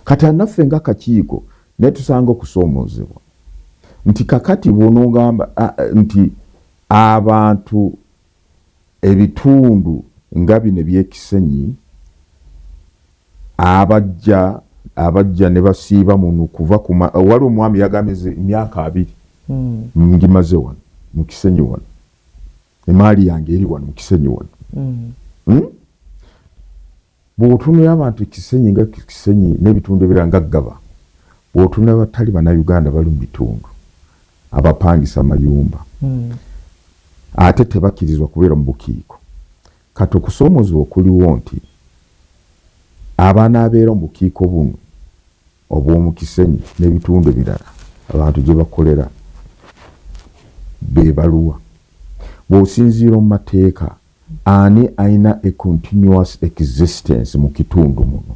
[SPEAKER 2] kati naffe nga kakiiko naye tusanga okusoomoozebwa nti kakati bw'onoogamba nti abantu ebitundu nga bino by'ekisenyi abajja ne basiiba muno kuva wali omwami yagamize emyaka 2 ngimaze wano mu kisenyi wano emaali yange eri wano mu kisenyi wano bw'otunula abantu ekisenyi nga kisenyi n'ebitundu ebiranga Gaba bw'otunula batali bannayuganda bali mu bitundu abapangisa amayumba ate tebakirizwa kubeera mu bukiiko. Kati okusoomooza okuliwo nti abaana abeera mu bukiiko buno obw'omu Kisenyi n'ebitundu ebirala abantu gye bakolera be baluwa. Bw'osinziira mu mateeka ani ayina a continuous existence mu kitundu muno,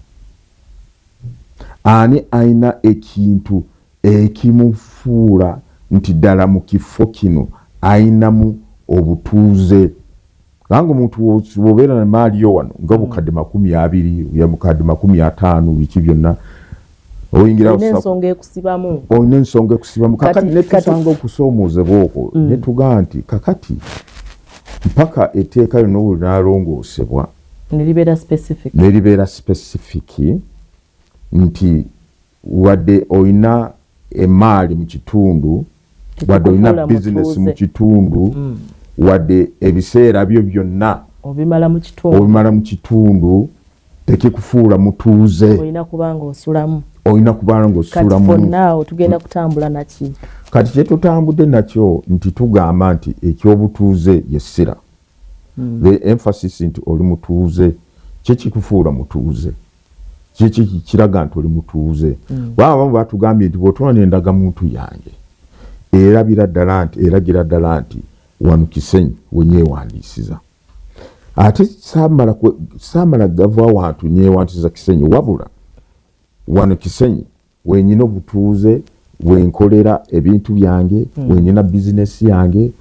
[SPEAKER 2] ani ayina ekintu ekimufuula nti ddala mu kifo kino ayinamu obutuuze. Kubanga omuntu bw'obeera na maali yo wano nga bukadde 20 ya bukadde 50 biki byonna oyingira
[SPEAKER 1] ensonga ekusibamu.
[SPEAKER 2] Oyina ensonga ekusibamu. Kakati ne tusanga okusoomoozebwa okwo ne tugaa nti kakati mpaka etteeka lino bwe linaalongoosebwa ne libeera specific nti wadde oyina emaali mu kitundu, wadde oyina bizinesi mu kitundu, wadde ebiseera byo byonna
[SPEAKER 1] obimala mu
[SPEAKER 2] kitundu tekikufuula mutuuze.
[SPEAKER 1] Oyina kubanga osulamu.
[SPEAKER 2] Kati
[SPEAKER 1] fonna tugenda kutambula naki?
[SPEAKER 2] Kati kye tutambudde nakyo nti tugamba nti ekyobutuuze yessira. The emphasis nti oli mutuuze kye kikufuula mutuuze. Kiki kiraga nti oli mutuuze. Abamu batugambye nti bw'otwala n'endagamuntu yange eragira ddala nti wano Kisenyi wenyewandiisiza. Ate saamala gava wantu nyewandiisiza Kisenyi, wabula wano Kisenyi wenyina obutuuze, wenkolera ebintu byange, wenyina bizinesi yange,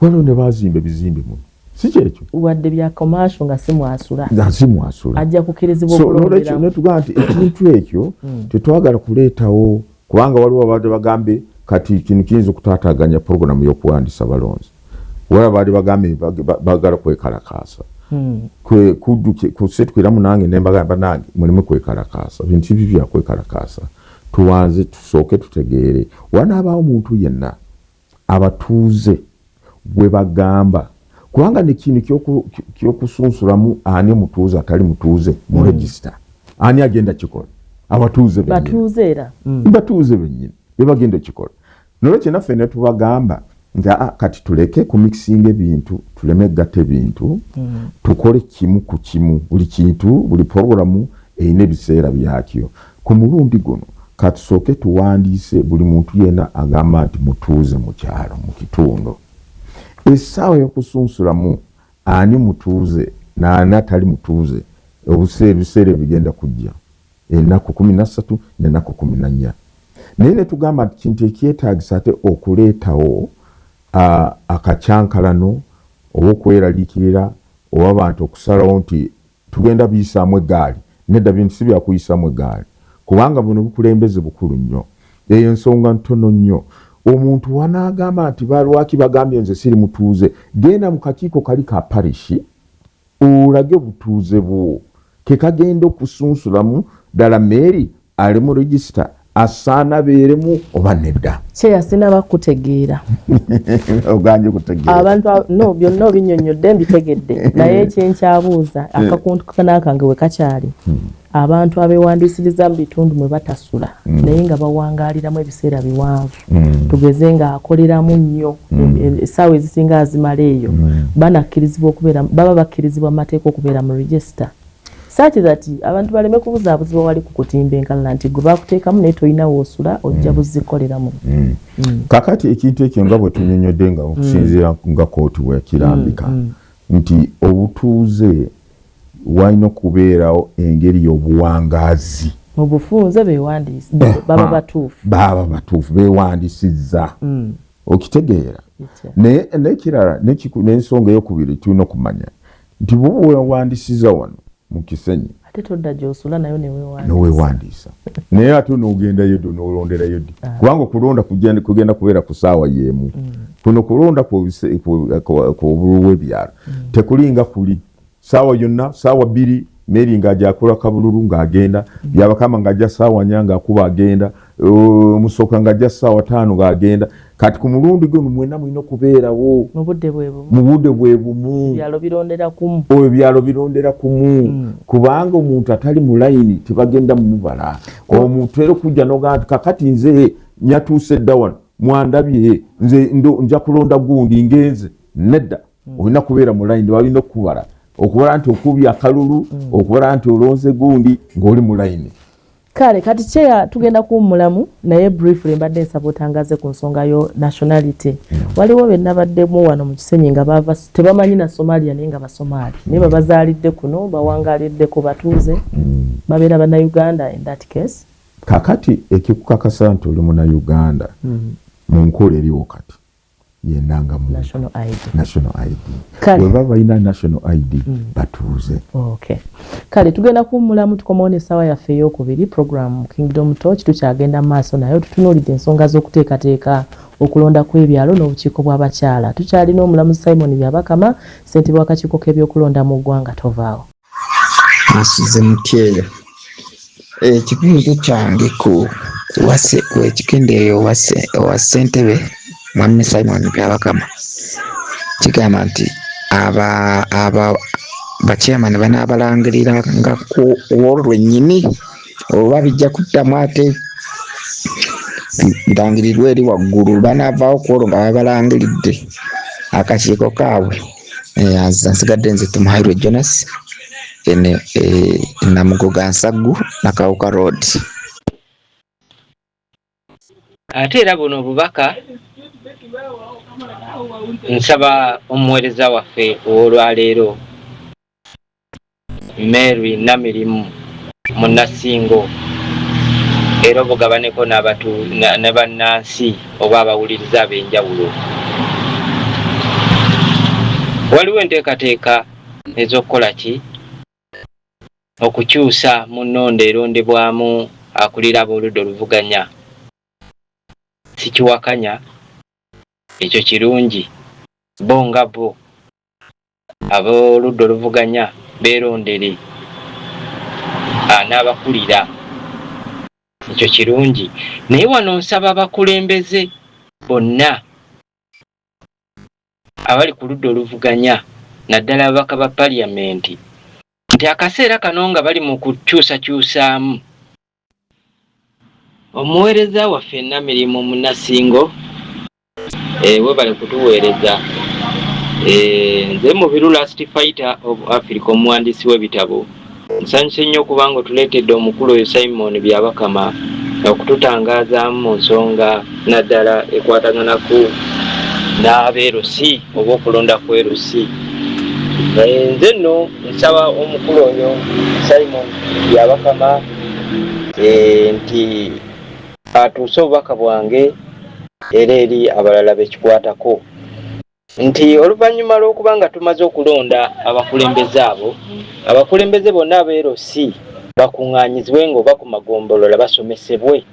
[SPEAKER 2] waliwo ne bazimba ebizimbe muno. Si kyekyo
[SPEAKER 1] wadde bya commercial nga simwasula
[SPEAKER 2] ajja
[SPEAKER 1] kukirizibwa okulondera.
[SPEAKER 2] Netugaa nti ekintu ekyo tetwagala kuleetawo, kubanga waliwo abadde bagambe kati kino kiyinza okutaataaganya puroguramu y'okuwandiisa balonzi. Waliwo abadde bagambe bagala kwekalakaasa. Kusetwiramu nange nembagamba nange muleme kwekalakaasa. Bintu byo bya kwekalakaasa. Tuwanze tusooke tutegeere wanaabaawo omuntu yenna abatuuze bwe bagamba, kubanga nekintu ky'okusunsulamu ani mutuuze atali mutuuze mu register ani agenda kikola? Abatuuze batuuze bennyini be bagenda kikola. Nolwekyo naffe ne tubagamba nti kati tuleke kumixinga ebintu, tuleme gatta ebintu, tukole kimu ku kimu. Buli kintu, buli puroguramu erina ebiseera byakyo. Ku mulundi guno katusooke tuwandiise buli muntu yenna agamba nti mutuuze mu kyalo mu kitundu. Essaawa y'okusunsulamu ani mutuuze n'ani atali mutuuze, ebiseera bigenda kujja ennaku 13 n'ennaku 14. Naye ne tugamba nti kintu ekyetaagisa ate okuleetawo akacyankalano oba okweraliikirira oba abantu okusalawo nti tugenda biyisaamu eggaali. Nedda bintu si byakuyisaamu eggaali, kubanga buno bukulembeze bukulu nnyo. Eyo ensonga ntono nnyo. Omuntu wanaagamba nti balwaki bagambye nze siri mutuuze, genda mu kakiiko kali ka parishi olage obutuuze bwo. Ke kagenda okusunsulamu ddala Mary ali mu regisita asaana beeremu oba nedda.
[SPEAKER 1] Kyeyasina bakutegeera.
[SPEAKER 2] Oganje kutegeera.
[SPEAKER 1] Abantu no byonna obinnyonnyodde mbitegedde. Naye kyenkyabuuza akakuntu kanaakange we kakyali. Abantu abeewandiisiriza mu bitundu mwe batasula naye nga bawangaaliramu ebiseera biwanvu. Tugeze nga akoleramu nnyo essaawa ezisinga azimala eyo. Baba bakkirizibwa amateeka okubeera mu register. Such that abantu baleme kubuzaabuzibwa wali ku kutimba enkalala nti gwe bakuteekamu naye tolina woosula ojja buzikoleramu.
[SPEAKER 2] Kakati ekintu ekyo nga bwe tunyonyodde nga okusinziira nga kooti bwekirambika nti obutuuze walina okubeerawo engeri y'obuwangaazi.
[SPEAKER 1] Mu bufunze beewandiisa baba batuufu
[SPEAKER 2] beewandiisizza. Okitegeera. Naye n'ekirala n'ensonga ey'okubiri tulina okumanya nti bwe weewandiisiza wano mu Kisenyi
[SPEAKER 1] ate todda gy'osula nayo
[SPEAKER 2] neweewandiisa. Naye ate n'ogendayo ddo n'olonderayo ddi, kubanga okulonda kugenda kubeera ku ssaawa y'emu. Kuno kulonda ku buluwe byalo tekulinga kuli ssaawa yonna, ssaawa 2 Mary ng'ajja akola kabululu ng'agenda, byabakama ng'ajja ssaawa 4 ng'akuba agenda, Musoka ng'ajja ssaawa 5 ng'agenda. Kati ku mulundi guno mwenna mulina okubeerawo mu budde bwe bumu. Ebyalo birondera kumu. Kubanga omuntu atali mu layini tebagenda mumubala. Omuntu era okujja n'ogamba nti kakati nze nyatuuse dda wano mwandabye nze nja kulonda gundi ngenze. Nedda. olina kubeera mu line balina okubala okubala nti okubya akalulu okubala nti olonze gundi ng'oli mu line.
[SPEAKER 1] Kale kati kyeya tugenda kuwummulamu naye briefly mbadde nsaba otangaze ku nsonga yo nationality. Waliwo be nabaddemu wano mu Kisenyi nga bava tebamanyi na Somalia naye nga Basomali naye babazaalidde kuno bawangalidde ku batuuze babeera Bannayuganda in that case.
[SPEAKER 2] Kakati ekikukakasa nti oli Munnayuganda mu nkola eriwo kati yenanga mu national ID. Bwe baba balina national ID batuuze.
[SPEAKER 1] Okay. Kale tugenda kuwummulamu tukomawo n'essaawa yaffe ey'okubiri program Kingdom Torch tukyagenda maaso nayo tutunuulidde ensonga z'okuteekateeka okulonda kw'ebyalo n'obukiiko bw'abakyala. Tukyalina omulamuzi Simon Byabakama ssentebe w'akakiiko k'ebyokulonda mu ggwanga tovaawo.
[SPEAKER 3] Nsize mutyeyo ekibiiro kyange ku ekikendeeyo wa ssentebe mwami Simon Byabakama kigamba nti bachairman banaabalangirira nga ku olwo lwennyini oba bijja kuddamu ate birangirirwa eri waggulu banaavaawo ku olwo nga babalangiridde akakiiko kaabwe. Nsigadde nze Tumuhairwe Jonas Namugoga Nsaggu Nakawuka Road.
[SPEAKER 4] Ate era buno obubaka nsaba omuweereza waffe olwaleero Mary Namirimu Munnasingo era obugabaneko ne bannansi oba abawuliriza ab'enjawulo. Waliwo enteekateeka ez'okukola ki okukyusa mu nnonda erondebwamu akulira ab'oludda oluvuganya. Sikiwakanya ekyo kirungi bo nga bo ab'oludda oluvuganya beerondere n'abakulira ekyo kirungi naye wano nsaba abakulembeze bonna abali ku ludda oluvuganya naddala ababaka ba paliyamenti nti akaseera kano nga bali mu kukyusakyusaamu omuweereza waffe Namirimu Munnasingo we bali kutuweereza nze Mubiru Last Fighter of Africa omuwandiisi w'ebitabo nsanyuse nnyo okubanga otuleetedde omukulu oyo Simon Byabakama okututangazaamu mu nsonga naddala ekwataganaku n'abeerusi oba okulonda kw'erusi. Nze nno nsaba omukulu oyo Simon Byabakama nti atuuse obubaka bwange era eri abalala bekikwatako nti oluvannyuma lw'okuba nga tumaze okulonda abakulembeze abo abakulembeze bonna abeerosi bakuŋŋaanyizibwe ng'oba ku magombolola basomesebwe.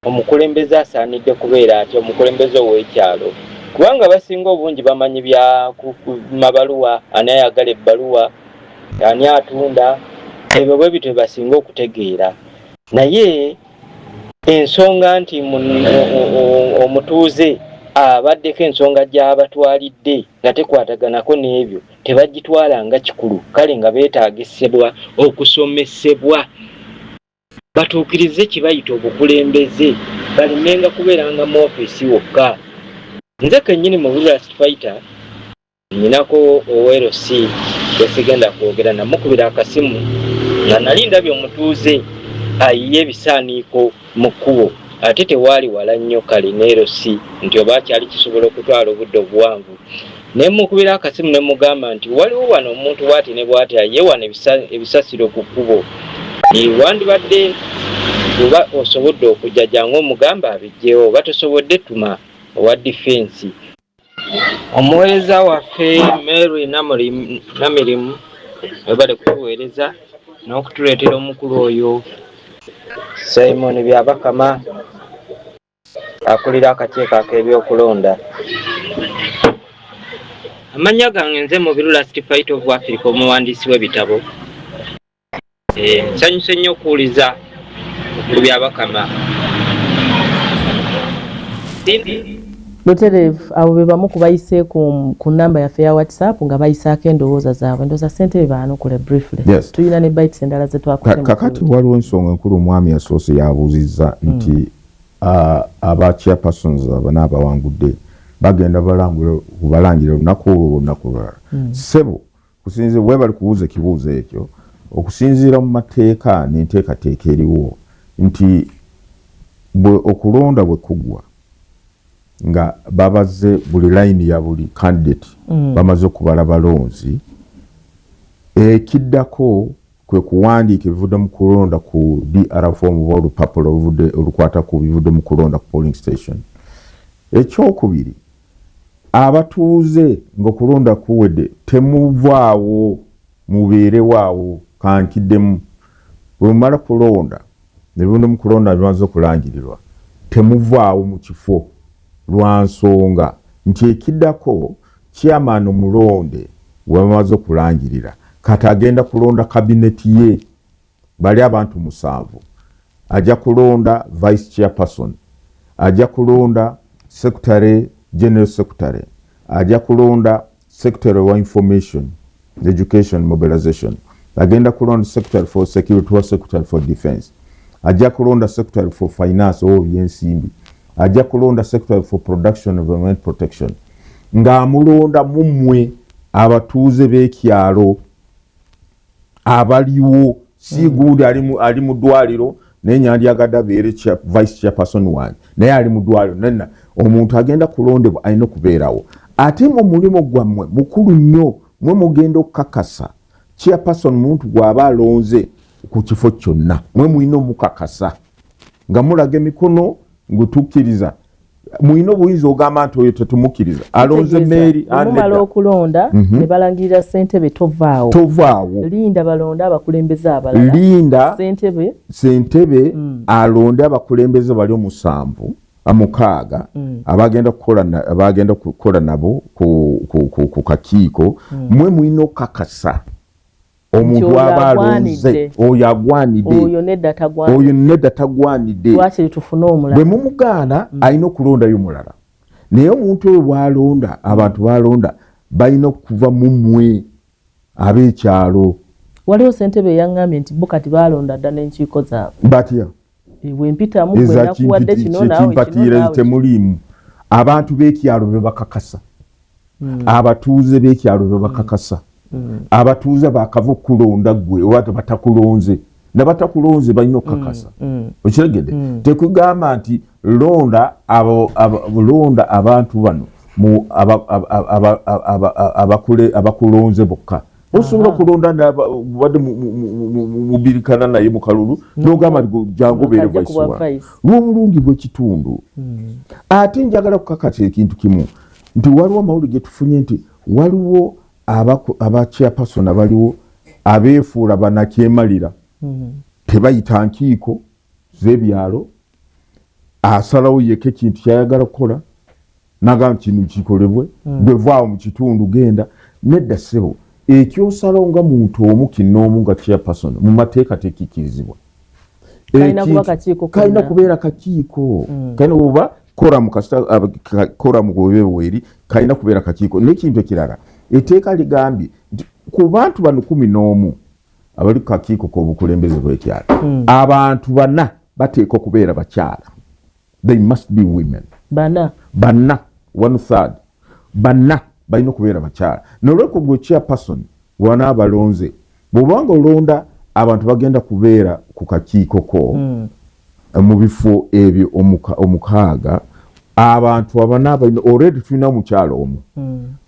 [SPEAKER 4] Omukulembeze asaanidde kubeera ati omukulembeze ow'ekyalo kubanga basinga obungi bamanyi bya mabaluwa ani ayagala ebbaluwa ani atunda ebyo bwe bityo basinga okutegeera naye ensonga nti omutuuze abaddeko ensonga gy'abatwalidde nga tekwataganako n'ebyo tebagitwala nga kikulu kale nga beetaagisibwa okusomesebwa batuukirize kibayita obukulembeze balimenga kubeeranga mu ofiisi wokka. Nze kennyini mu Last Fighter nnyinako oweerosi esigenda kwogera namukubira akasimu nga nali ndabye omutuuze ayiye ebisaaniiko mu kkubo ate tewaali wala nnyo kale n'erosi nti oba kyali kisobola okutwala obudde obuwanvu ne mukubira akasimu ne mugamba nti waliwo wano omuntu bw'ati ne bw'ati ayiye wano ebisasiro ku kkubo wandibadde oba osobodde okujja jangu omugamba abijjewo oba tosobodde tuma owa difensi. Omuweereza waffe Mary Namirimu we bali kutuweereza n'okutuleetera omukulu oyo Simon Byabakama akulira akakiiko ak'ebyokulonda. Amannya gange nze Mubiru Last Fighter of Africa omuwandiisi w'ebitabo. Nsanyuse nnyo okuwuliza omukulu Byabakama.
[SPEAKER 1] Luterevu abo be bamu ku bayise ku namba yaffe ya WhatsApp nga bayisaako endowooza zaabwe ndowooza ssentebe baanukule briefly.
[SPEAKER 2] Yes.
[SPEAKER 1] Tulina ne bites endala ze twakoze.
[SPEAKER 2] Kakati waliwo ensonga enkulu omwami yasoose yabuuzizza nti aba chairpersons aba n'abawangudde bagenda balangira olunaku olwo olunaku lulala ssebo kusinzira bwe bali kubuuza ekibuuzo ekyo okusinziira mu mateeka n'enteekateeka eriwo nti okulonda bwe kugwa nga babaze buli layini ya buli candidate bamaze okubala balonzi ekiddako kwe kuwandiika ebivudde mu kulonda ku DR form oba olupapula olukwata ku bivudde mu kulonda ku polling station. Ekyokubiri abatuuze ng'okulonda kuwedde temuvaawo mubeerewaawo kankiddemu bwe mumala kulonda nebivudde mu kulonda bimaze okulangirirwa temuvaawo mu kifo lwa nsonga nti ekiddako chairman omulonde wamaze okulangirira kati agenda kulonda kabineti ye bali abantu 7 ajja kulonda vice chairperson ajja kulonda secretary general secretary ajja kulonda secretary wa information education mobilization agenda kulonda secretary for security wa secretary for defense ajja kulonda secretary for finance o byensimbi ajja kulonda secretary for production and environment protection ng'amulonda mummwe abatuuze b'ekyalo abaliwo si gundi ali mu ddwaliro naye nyandyagadde abeere vice chairperson wange naye ali mu ddwaliro nenna omuntu agenda kulondebwa alina okubeerawo ate mu mulimu gwammwe mukulu nnyo mwe mugenda okukakasa chairperson muntu gw'aba alonze ku kifo kyonna mwe mulina omukakasa nga mulaga emikono ngutukkiriza mulina obuyinza ogamba nti oyo tetumukkiriza alonze meeri
[SPEAKER 1] mumala okulonda ne balangirira ssentebe tovaawo linda balonde abakulembeze abalala
[SPEAKER 2] linda
[SPEAKER 1] ssentebe
[SPEAKER 2] alonde abakulembeze bali 6 abagenda kukola nabo ku kakiiko mwe mulina okukakasa omuntu aba alonze oyo agwanidde oyo nedda tagwanidde bwe mumugaana alina okulondayo mulala naye omuntu oyo bwalonda abantu balonda balina okuva mummwe ab'ekyalo
[SPEAKER 1] waliwo ssentebe yaŋŋambye nti bo kati balonda dda n'enkiiko zaabwe
[SPEAKER 2] batya
[SPEAKER 1] bwempitamu bwenakuwadde kino naawe
[SPEAKER 2] temuliimu abantu b'ekyalo be bakakasa abatuuze b'ekyalo be bakakasa abatuuze bakava okulonda gwe oba batakulonze nabatakulonze balina okukakasa okiregedde tekugamba nti londa abantu bano abakulonze bokka osobola okulonda wadde mubirikana naye mu kalulu nogamba jangu obeere vice lw'obulungi bw'ekitundu ate njagala kukakasa ekintu kimu nti waliwo amawulire ge tufunye nti waliwo aba chairperson abaliwo abeefuula banakyemalira tebayita nkiiko z'ebyalo asalawo yeka ekintu kyayagala kukola nagamba kino kikolebwe bwevaawo mu kitundu genda nedda ssebo ekyosalawo nga muntu omu kinnoomu nga chairperson mu mateeka tekikirizibwa kalina kubeera kakiiko kalina oba koramu bwebweeri kalina kubeera kakiiko n'ekintu ekirala etteeka ligambye nti ku bantu bano 11 abali ku kakiiko k'obukulembeze bw'ekyalo abantu 4 bateeka okubeera bakyala they must be women bana 1/3 bana balina okubeera bakyala nolweko gwe chairperson wanaaba alonze bw'obanga olonda abantu bagenda kubeera ku kakiiko ko mu bifo ebyo 6 abantu abana balina already tulina omukyalo omu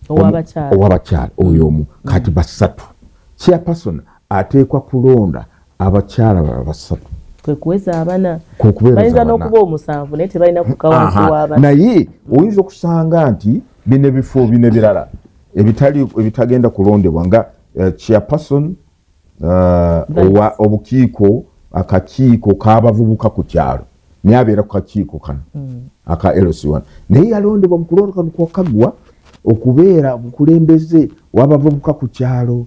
[SPEAKER 2] owabakyala oyo omu kati 3 chairperson ateekwa kulonda abakyala 3
[SPEAKER 1] kwekuweza abana bayinza n'okuba 7 naye tebalina kukawansi w'abana
[SPEAKER 2] naye oyinza okusanga nti bino ebifo bino ebirala ebitagenda kulondebwa nga chairperson obukiiko akakiiko k'abavubuka ku kyalo naye abeera ku kakiiko kano aka LC1 naye yalondebwa mu kulonda kano kwakagwa okubeera mukulembeze w'abavubuka ku kyalo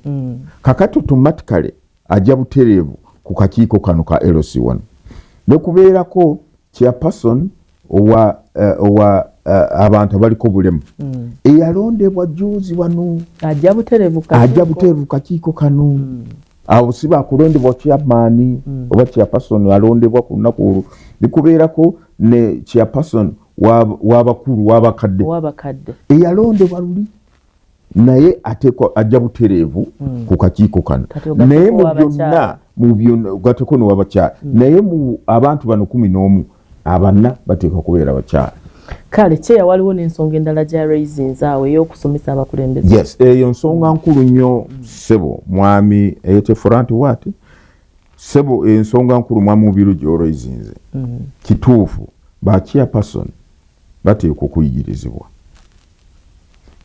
[SPEAKER 2] kakati automatically ajja butereevu ku kakiiko kano ka LC1 ne kubeerako chairperson owa abantu abaliko bulemu eyalondebwa juzi wano
[SPEAKER 1] ajja butereevu
[SPEAKER 2] kakiiko kano abo si bakulondebwa chairman oba chairperson alondebwa ku lunaku olwo nikubeerako ne chairperson w'abakulu w'abakadde eyalondebwa luli naye ateekwa ajja butereevu ku kakiiko kano naye mu byonna gateko n'owabakyala naye mu abantu bano 11 abana bateekwa kubeera bakyala.
[SPEAKER 1] Kale kyeya waliwo n'ensonga endala gya raisins awo ey'okusomesa abakulembeze.
[SPEAKER 2] Yes, eyo nsonga nkulu nnyo ssebo mwami eyetefurante waati ssebo ensonga nkulu mwami mubiru gy'oraisins kituufu ba chairperson bateekwa okuyigirizibwa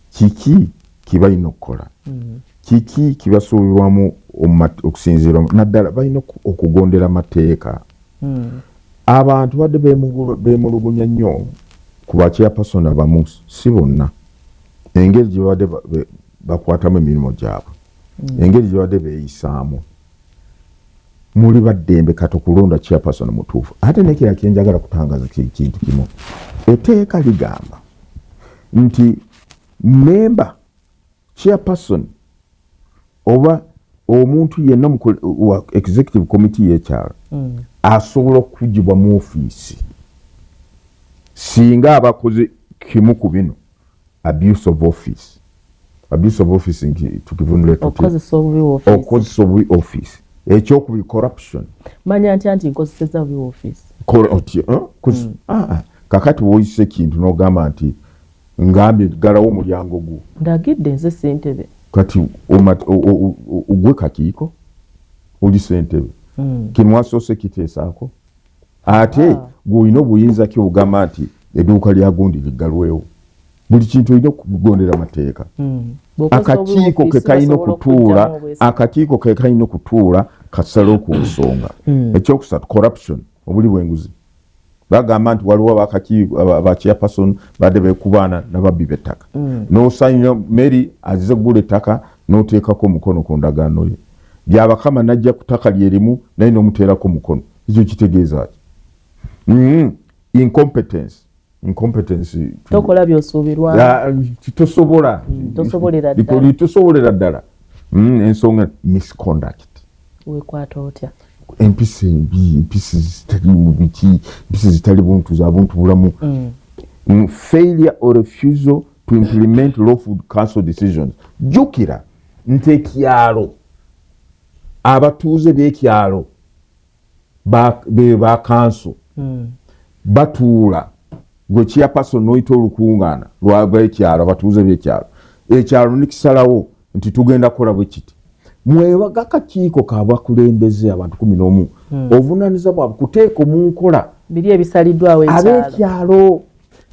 [SPEAKER 2] kiki kibalina okukola kiki kibasuubirwamu okusinziira naddala balina okugondera amateeka. Abantu badde beemulugunya nnyo ku ba chairperson abamu si bonna engeri gye badde bakwatamu emirimu gyabwe engeri gye badde beeyisaamu muli baddembe kati okulonda chairperson mutuufu ate nekira kyenjagala kutangaza kintu kimu etteeka ligamba nti member chairperson oba omuntu yenna wa executive committee y'ekyalo asobola okugibwa mu ofiisi singa abakoze kimu ku bino abuse of office tukivunule
[SPEAKER 1] okozesa
[SPEAKER 2] obubi office ekyokubi corruption
[SPEAKER 1] manya nti nkozeseza bubi office
[SPEAKER 2] kakati woyise kintu n'ogamba nti ngambye galawo omulyango gwo
[SPEAKER 1] ndagidde nze ssentebe
[SPEAKER 2] kati ogwe kakiiko oli ssentebe kimwasoose kiteesaako ate gw'olina obuyinza ki ogamba nti edduuka lya gundi liggalwewo buli kintu olina okugondera amateeka akakiiko ke kalina okutuula kasale ku nsonga ekyokusatu corruption obuli bw'enguzi bagamba nti waliwo aba chairperson badde beekubaana n'ababbi b'ettaka n'osanyira Mary azize gula ettaka n'oteekako omukono ku ndagaano ye byabakama najja ku ttaka lyerimu naye n'omuteerako omukono ekyo kitegeeza ki incompetence
[SPEAKER 1] tokola by'osuubirwa
[SPEAKER 2] tosobolera ddala ensonga misconduct
[SPEAKER 1] wekwata otya
[SPEAKER 2] empisi embi empisi zitali mu biki empisi zitali buntu za buntu bulamu failure or refusal to implement lawful council decisions jukira nti ekyalo abatuuze b'ekyalo ba council batuula gwe chairperson n'oyita olukungaana lw'ekyalo abatuuze b'ekyalo ekyalo nikisalawo nti tugenda kukola bwe kiti mwebaga akakiiko kabakulembeze abantu 11 obuvunaanyizibwa bwabwe kuteeka mu nkola
[SPEAKER 1] biri ebisaliddwawo
[SPEAKER 2] ab'ekyalo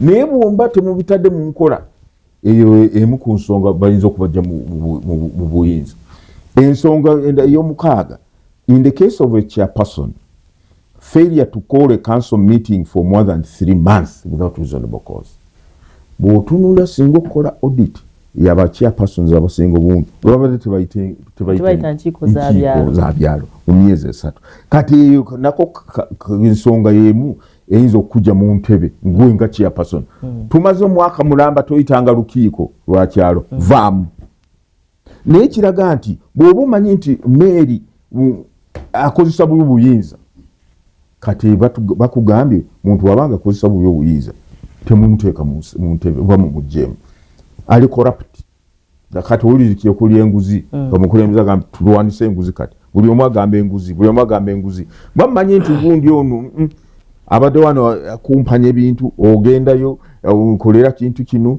[SPEAKER 2] naye bwomba temubitadde mu nkola eyo emu ku nsonga bayinza okubajja mu buyinza. Ensonga ey'omukaaga in the case of a chairperson failure to call a council meeting for more than 3 months without reasonable cause bw'otunula singa okukola audit yaba chairpersons abasinga obungi babadde tebayita
[SPEAKER 1] nkiiko
[SPEAKER 2] za byalo mu myezi 3 kati nako ensonga y'emu eyinza okujja mu ntebe ngwe nga chairperson tumaze omwaka mulamba toyitanga lukiiko lwa kyalo vaamu naye kiraga nti bw'oba omanyi nti Mary akozesa bubi buyinza kati bakugambye muntu wabanga akozesa bubi obuyinza temumuteeka mu ntebe oba mumugyemu ali corrupt kati olirikiye kulya enguzi omukulembeze agamba tulwanise enguzi kati buli omu agamba enguzi bamanyi nti gundi ono abadde wano akumpanya ebintu ogendayo okolera kintu kino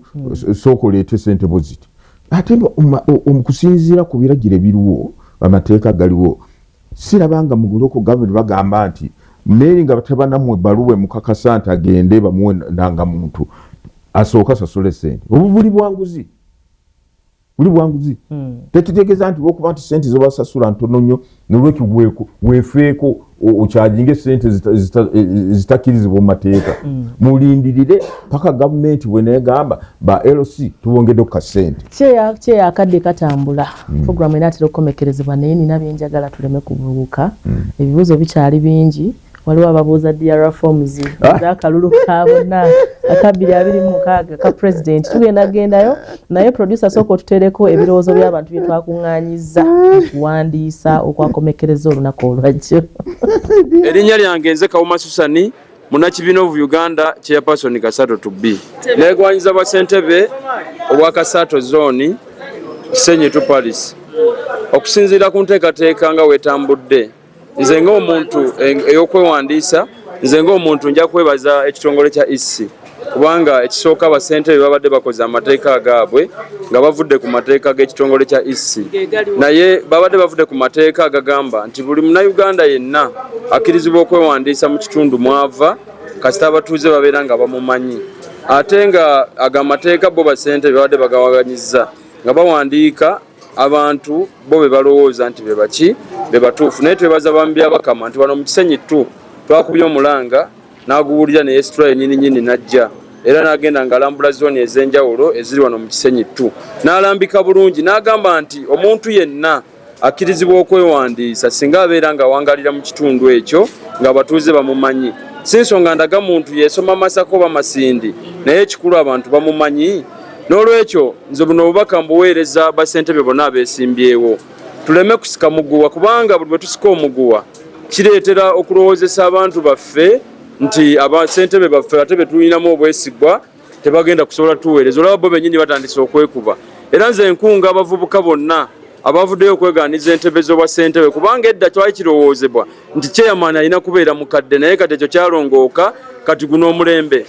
[SPEAKER 2] sookoleete sente boziti ate okusinziira ku biragiro ebiriwo amateeka galiwo sirabanga mu local government bagamba nti Mary nga batabanamu ebbaluwa emukakasa nti agende bamuwe ndangamuntu asooka sasule sente obu buli bwanguzi tekitegeeza nti lwokuba nti sente zobasasula ntono nnyo nolwekyo weefeeko okyajinga sente zitakkirizibwa mu mateeka mulindirire paka gavumenti bwenegamba ba LC tubongedde ku kasente
[SPEAKER 1] kyeya akadde katambula programu enaatera okukomekerezebwa naye nina byenjagala tuleme kubuuka ebibuuzo bikyali bingi waliwo ababuuza DR forms z'akalulu ka bonna aka 2026 ka president tugenda gendayo naye producer sooka otutereko ebirowoozo by'abantu bye twakuŋŋaanyizza okuwandiisa okwakomekereza olunaku olwajjo.
[SPEAKER 5] Erinnya lyange nze Kawuma Susani Munnakibina of Uganda Chairperson Kasato to be negwanyiza basentebe obwa Kasato zone Kisenyi to Paris okusinziira ku nteekateeka nga wetambudde nze ng'omuntu ey'okwewandiisa nze ng'omuntu nja kwebaza ekitongole kya EAC kubanga ekisooka abasentebe babadde bakoze amateeka agaabwe nga bavudde ku mateeka g'ekitongole kya EAC naye babadde bavudde ku mateeka agagamba nti buli munnayuganda yenna akkirizibwa okwewandiisa mu kitundu mwava kasita abatuuze babeera nga bamumanyi ate nga aga mateeka bo basentebe babadde bagawaganyizza nga bawandiika abantu bo be balowooza nti be baki be batuufu naye twebaza bambi abakama nti wano mu Kisenyi tu twakubye omulanga n'aguwulira ne yesitula yennyini n'ajja era n'agenda ng'alambula zooni ez'enjawulo eziri wano mu Kisenyi tu n'alambika bulungi n'agamba nti omuntu yenna akkirizibwa okwewandiisa singa abeera ng'awangalira mu kitundu ekyo ng'abatuuze bamumanyi si nsonga ndaga muntu yeesoma Masaka oba Masindi naye ekikulu abantu bamumanyi n'olwekyo nze buno obubaka mbuweereza basentebe bonna abeesimbyewo tuleme kusika muguwa kubanga buli bwe tusika omuguwa kireetera okulowoozesa abantu baffe nti abasentebe baffe ate be tulinamu obwesigwa tebagenda kusobola tuweereza olaba bo bennyini batandise okwekuba era nze nkunga abavubuka bonna abavuddeyo okwegaaniza entebe z'obwasentebe kubanga edda twali kirowoozebwa nti chairman alina kubeera mukadde naye kati ekyo kyalongooka kati guno omulembe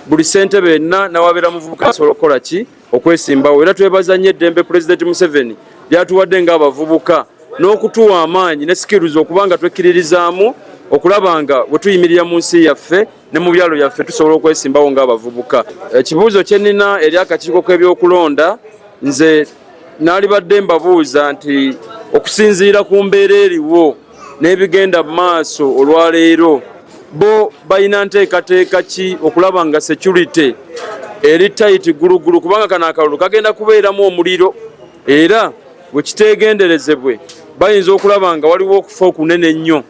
[SPEAKER 5] buli sentebe yenna nawabeera muvubuka asobola okukola ki okwesimbawo era twebaza nnyo eddembe President Museveni lyatuwadde ng'abavubuka n'okutuwa amaanyi ne skills okubanga twekkiririzaamu okulaba nga bwe tuyimirira mu nsi yaffe ne mu byalo yaffe tusobola okwesimbawo ng'abavubuka. Ekibuuzo kye nnina eri akakiiko k'ebyokulonda nze naalibadde mbabuuza nti okusinziira ku mbeera eriwo n'ebigenda mu maaso olwaleero bo balina nteekateeka ki okulaba nga security eri tight gulugulu kubanga kano akalulu kagenda kubeeramu omuliro era bwe kiteegenderezebwe bayinza okulaba nga waliwo okufa okunene nnyo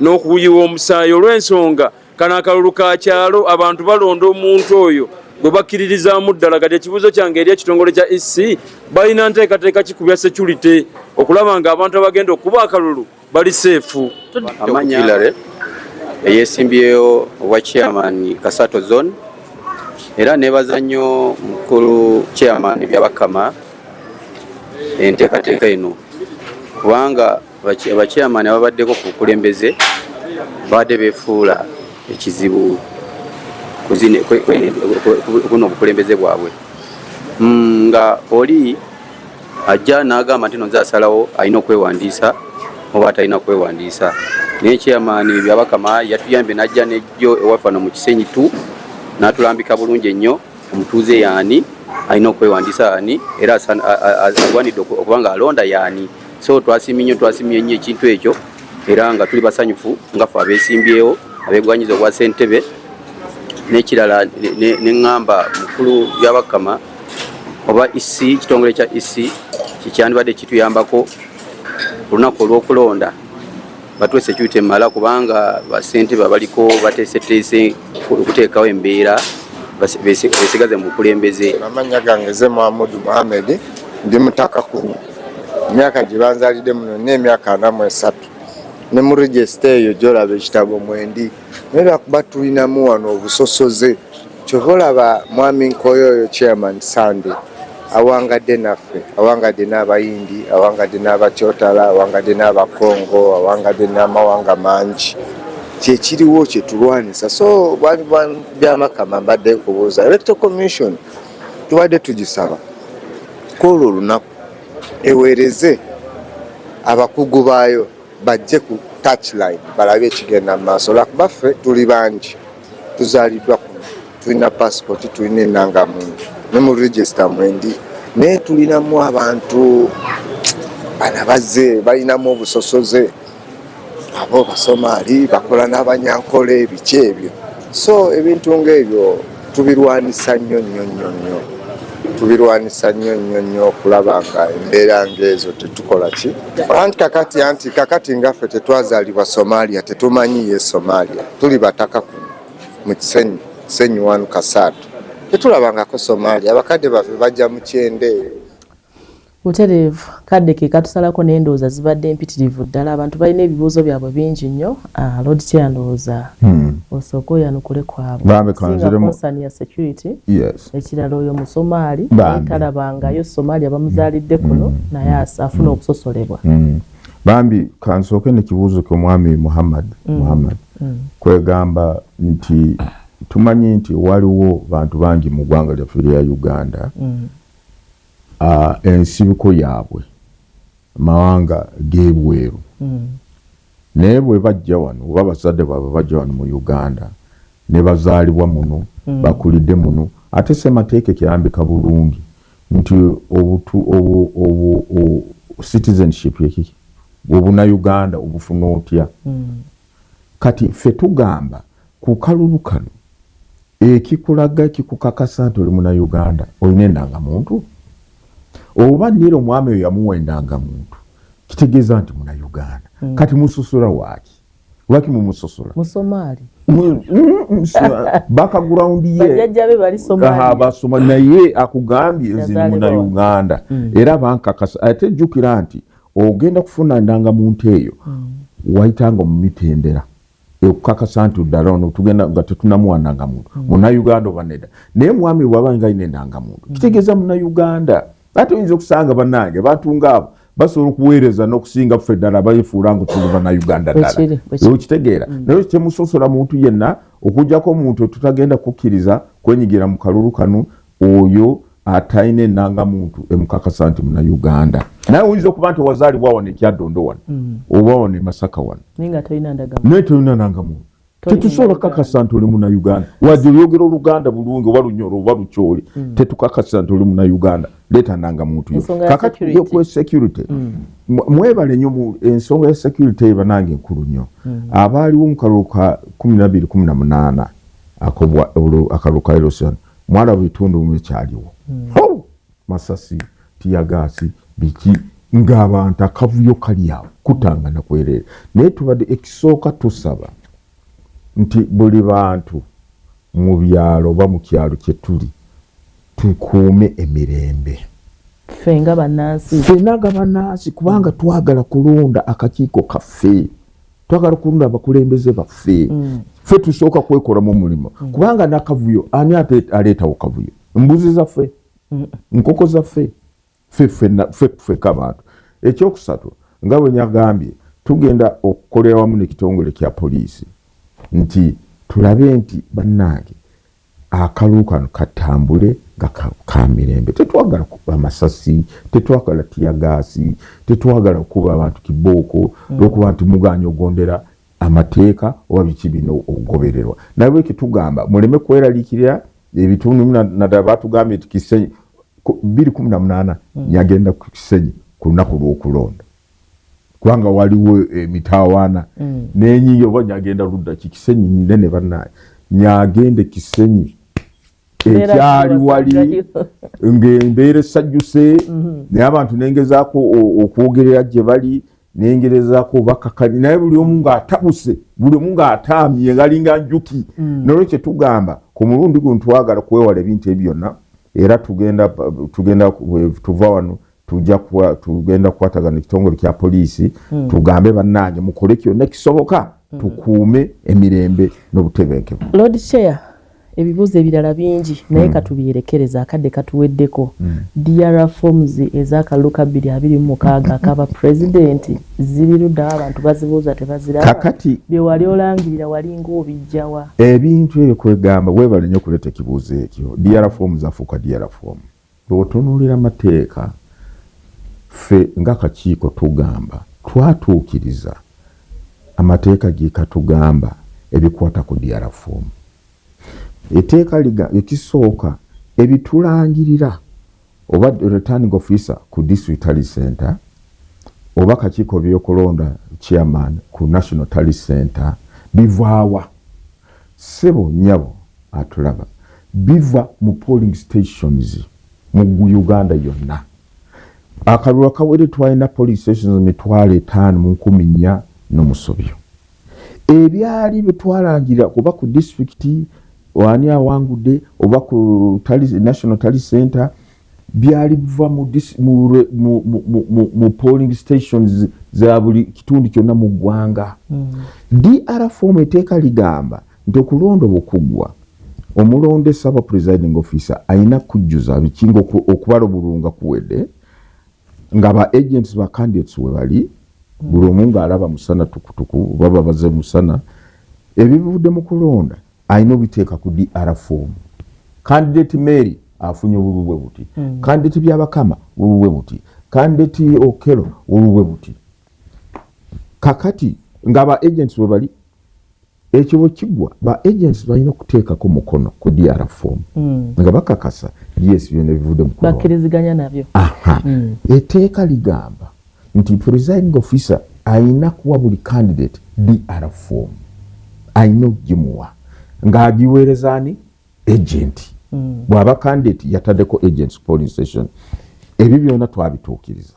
[SPEAKER 5] n'okuyiwa omusaayi olw'ensonga kano akalulu ka kyalo abantu balonda omuntu oyo gwe bakkiririzaamu ddala kati ekibuuzo kyange eri ekitongole kya EAC balina nteekateeka ki ku bya security okulaba nga abantu abagenda okuba akalulu bali seefu.
[SPEAKER 6] Amanya eyeesimbyeyo obwa chairman Kasato zone era nebaza nnyo mukulu chairman byabakama enteekateeka eno kubanga abachairman ababaddeko ku bukulembeze badde beefuula ekizibu kuno obukulembeze bwabwe nga oli ajja n'agamba nti nonze asalawo alina okwewandiisa oba atalina kwewandiisa naye chairman byabakama yatuyambye n'ajja nejjo ewafano mu Kisenyi tu n'atulambika bulungi ennyo omutuuze yaani alina okwewandiisa yaani era alwanidde okubanga alonda yaani so twasimye nnyo ekintu ekyo era nga tuli basanyufu nga ffe abeesimbyewo abeegwanyiza obwa ssentebe n'ekirala neŋŋamba mukulu byabakama oba EAC kitongole kya EAC kikyandibadde kituyambako olunaku olw'okulonda batuwe security emala kubanga basentebe abaliko bateeseteese okuteekawo embeera besigaze mu bukulembeze.
[SPEAKER 7] Amanya gange ze Muhammad Mohamed ndi mutaka ku myaka gye banzalidde muno n'emyaka 43 ne mu register eyo gyolaba ekitabo mwendi naye lwakuba tulinamu wano obusosoze kyova olaba Mwami Nkoyo oyo chairman Sunday awangadde naffe awangadde n'abayindi awangadde n'abakyotala awangadde n'abakongo awangadde n'amawanga mangi kyekiriwo kyetulwanisa so byamakama mbadde nkubuuza Electoral Commission tubadde tugisaba koolwo olunaku eweereze abakugu baayo bajje ku touchline balabe ekigenda mu maaso lwakuba ffe tuli bangi tuzaaliddwa kuno tulina passport tulina enangamuntu ne mu register mwendi naye tulinamu abantu bana bazze balinamu obusosoze abo Basomali bakola n'Abanyankole biki ebyo so ebintu ng'ebyo tubirwanisa nnyo okulaba nga embeera ng'ezo tetukola ki anti kakati ngaffe tetwazaalibwa Somalia tetumanyi ye Somalia tuli bataka kuno mu Kisenyi wanu Kasato tetulabangako Somalia abakadde baffe bajja mu Kyende.
[SPEAKER 1] Mutereevu kadde ke katusalako n'endowooza zibadde mpitirivu ddala abantu balina ebibuuzo byabwe bingi nnyo Lord Kyandowooza osoko yanukule kwabo
[SPEAKER 2] bambe kanziremu
[SPEAKER 1] concern ya security
[SPEAKER 2] yes
[SPEAKER 1] ekiralo oyo mu Somali talabanga Somalia bamuzalidde kuno naye asafuna okusosolebwa
[SPEAKER 2] bambi kansoke ne kibuzo ko mwami Muhammad kwegamba nti tumanyi nti waliwo bantu bangi mu ggwanga lyaffe lya Uganda ensibiko yaabwe mawanga gebweru naye bwe bajja wano oba bazadde baabwe bajja wano mu Uganda ne bazaalibwa muno bakulidde muno ate ssemateeka kirambika bulungi nti citizenship yeki obuna Uganda obufuna otya kati ffe tugamba ku kalulu kano ekikulaga kikukakasa nti oli muna Uganda olina endangamuntu oba nira omwami oyo yamuwa endangamuntu kitegeeza nti muna Uganda kati mususula waki lwaki mumususula
[SPEAKER 1] mu Somali
[SPEAKER 2] background ye
[SPEAKER 1] bajjabe bali Somali
[SPEAKER 2] basoma naye akugambye nziri muna Uganda era bankakasa ate jjukira nti ogenda kufuna endangamuntu eyo wayitanga mu mitendera ekukakasa nti ddala ono tugenda nga tetunamuwa ndangamuntu muna Uganda oba nedda naye mwami bw'abanga alina endangamuntu kitegeeza muna Uganda ate oyinza okusanga bannange batunga abo basobola okuweereza n'okusinga ffe ddala bayifuula ngu tuli bana Uganda ddala okitegeera naye temusosola muntu yenna okuggyako omuntu tutagenda kukkiriza kwenyigira mu kalulu kano oyo atayina endangamuntu emukakasa nti muna Uganda naye oyinza okuba nti wazaalibwa wano ekyaddondo wano oba wano e Masaka wano
[SPEAKER 1] naye tolina
[SPEAKER 2] ndangamuntu tetusobola kukakasa nti oli muna Uganda wadde oyogera Oluganda bulungi oba Lunyoro oba Lukyoli tetukakasa nti oli muna Uganda leeta ndangamuntu yo kakati yo ku security mwebale nnyo mu ensonga ya security eba nange nkulu nnyo abaaliwo mu kalulu ka 12-18 akalulu ka Erosion mwala bitundu mukyaliwo masasi tiyagasi biki ng'abantu akavuyo kali awo kutangana kwerere naye tubadde ekisooka tusaba nti buli bantu mu byalo oba mu kyalo kye tuli tukuume emirembe
[SPEAKER 1] ffenga bannansi
[SPEAKER 2] kubanga twagala kulonda akakiiko kaffe twagala kulonda abakulembeze baffe ffe tusooka kwekolamu omulimu kubanga n'akavuyo ani ate aleetawo kavuyo mbuzi zaffe nkoko zaffe ffe k'abantu ekyokusatu nga bwe nyagambye tugenda okukolera wamu n'ekitongole kya poliisi nti tulabe nti bannange akalulu kano katambule nga ka mirembe tetwagala kuba amasasi tetwagala tiyagaasi tetwagala okuba abantu kibooko lw'okuba nti muganya ogondera amateeka oba biki bino okugobererwa naye bwe kitugamba muleme kweraliikirira ebitundu naddala batugambye nti Kisenyi 2018 nyagenda ku Kisenyi ku lunaku lw'okulonda kubanga waliwo emitaawaana n'enyiyo oba nyagenda ludda Kisenyi nnene bannaye nyagende Kisenyi ekyali wali ng'embeera esajjuse naye abantu nengezaako okwogerera gye bali nengerezaako bakakali naye buli omu ng'atabuse buli omu ng'ataamye ngalinga njuki nolwekyo tugamba ku mulundi guno twagala kwewala ebintu ebyo byonna era tugenda tuva wano tugenda kukwatagana ekitongole kya poliisi tugambe bannange mukole kyonna kisoboka tukuume emirembe n'obutebenkevu.
[SPEAKER 1] Lord Chair, ebibuuzo ebirala bingi naye katubyerekereza akadde katuweddeko DR forms ez'akalulu ka 2026 akaba pulezidenti zibiruddawo abantu bazibuuza tebaziraba
[SPEAKER 2] kakati
[SPEAKER 1] bye wali olangirira walinga obijjawa
[SPEAKER 2] ebintu ebyo kwegamba weebale nnyo okuleeta ekibuuzo ekyo DR forms afuuka DR form bw'otunuulira amateeka ffe ng'akakiiko tugamba twatuukiriza amateeka ge katugamba ebikwata ku DR form eteeka ekisooka ebitulangirira oba returning officer ku district tally center oba kakiiko byokulonda chairman ku national tally center bivaawa sebo nyabo atulaba biva mu polling stations mu Uganda yonna akalulu akawere twalina police stations 5,400 n'omusobyo ebyali bitwalangira kuba ku district wani awangudde oba ku national tally center byali biva mu polling stations za buli kitundu kyonna mu ggwanga DR form eteeka ligamba nti okulonda bwekugwa omulonde saba presiding officer ayina kujjuza bikingo okubala obulunga kuwedde nga ba agents ba candidates we bali buli omu ng'alaba musana tukutuku baba baze musana ebivudde mu kulonda ayina obiteeka ku DR form. Candidate Mary afunye obulubwe buti, candidate Byabakama obulubwe buti, candidate Okelo obulubwe buti. Kakati nga ba agents we bali ekyo bwekigwa ba agents balina kuteekako mukono ku DR form nga bakakasa yes byonna bivudde mu kulonda
[SPEAKER 1] bakkiriziganya nabyo.
[SPEAKER 2] Etteeka ligamba nti presiding officer ayina kuwa buli candidate DR form ayina okugimuwa ng'agiweereza ani agent bw'aba candidate yataddeko agents polling station ebyo byonna twabituukiriza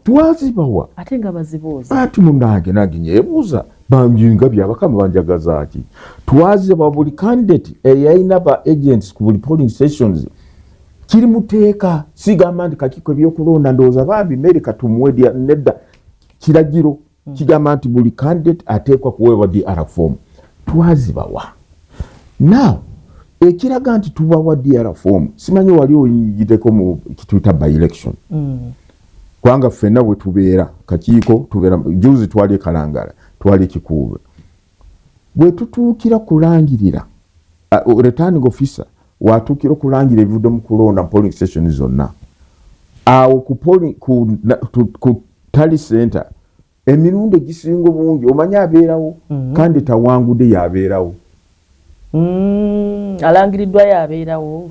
[SPEAKER 2] twazibawa
[SPEAKER 1] ate nga bazibuuza
[SPEAKER 2] ati munange nange nyebuuza banjinga Byabakama banjagaza ki twaziba buli candidate eyayina ba agents ku buli polling stations kiri muteeka sigamba nti kakiiko ebyokulonda ndowooza bambi Mary katumuwe nedda kiragiro kigamba nti buli candidate ateekwa kuweebwa DR form twazibawa. Now ekiraga nti tubawa DR form simanyi wali oyingideko mu kituyita by election kubanga ffenna bwe tubeera kakiiko tubeera juzi twali Kalangala twali Kikuube bwe tutuukira kulangirira returning officer watuukira okulangirira ebivudde mu kulonda polling station zonna awo ku tally center emirundi egisinga obungi omanya abeerawo kandi tawangudde yabeerawo
[SPEAKER 1] alangiriddwa yabeerawo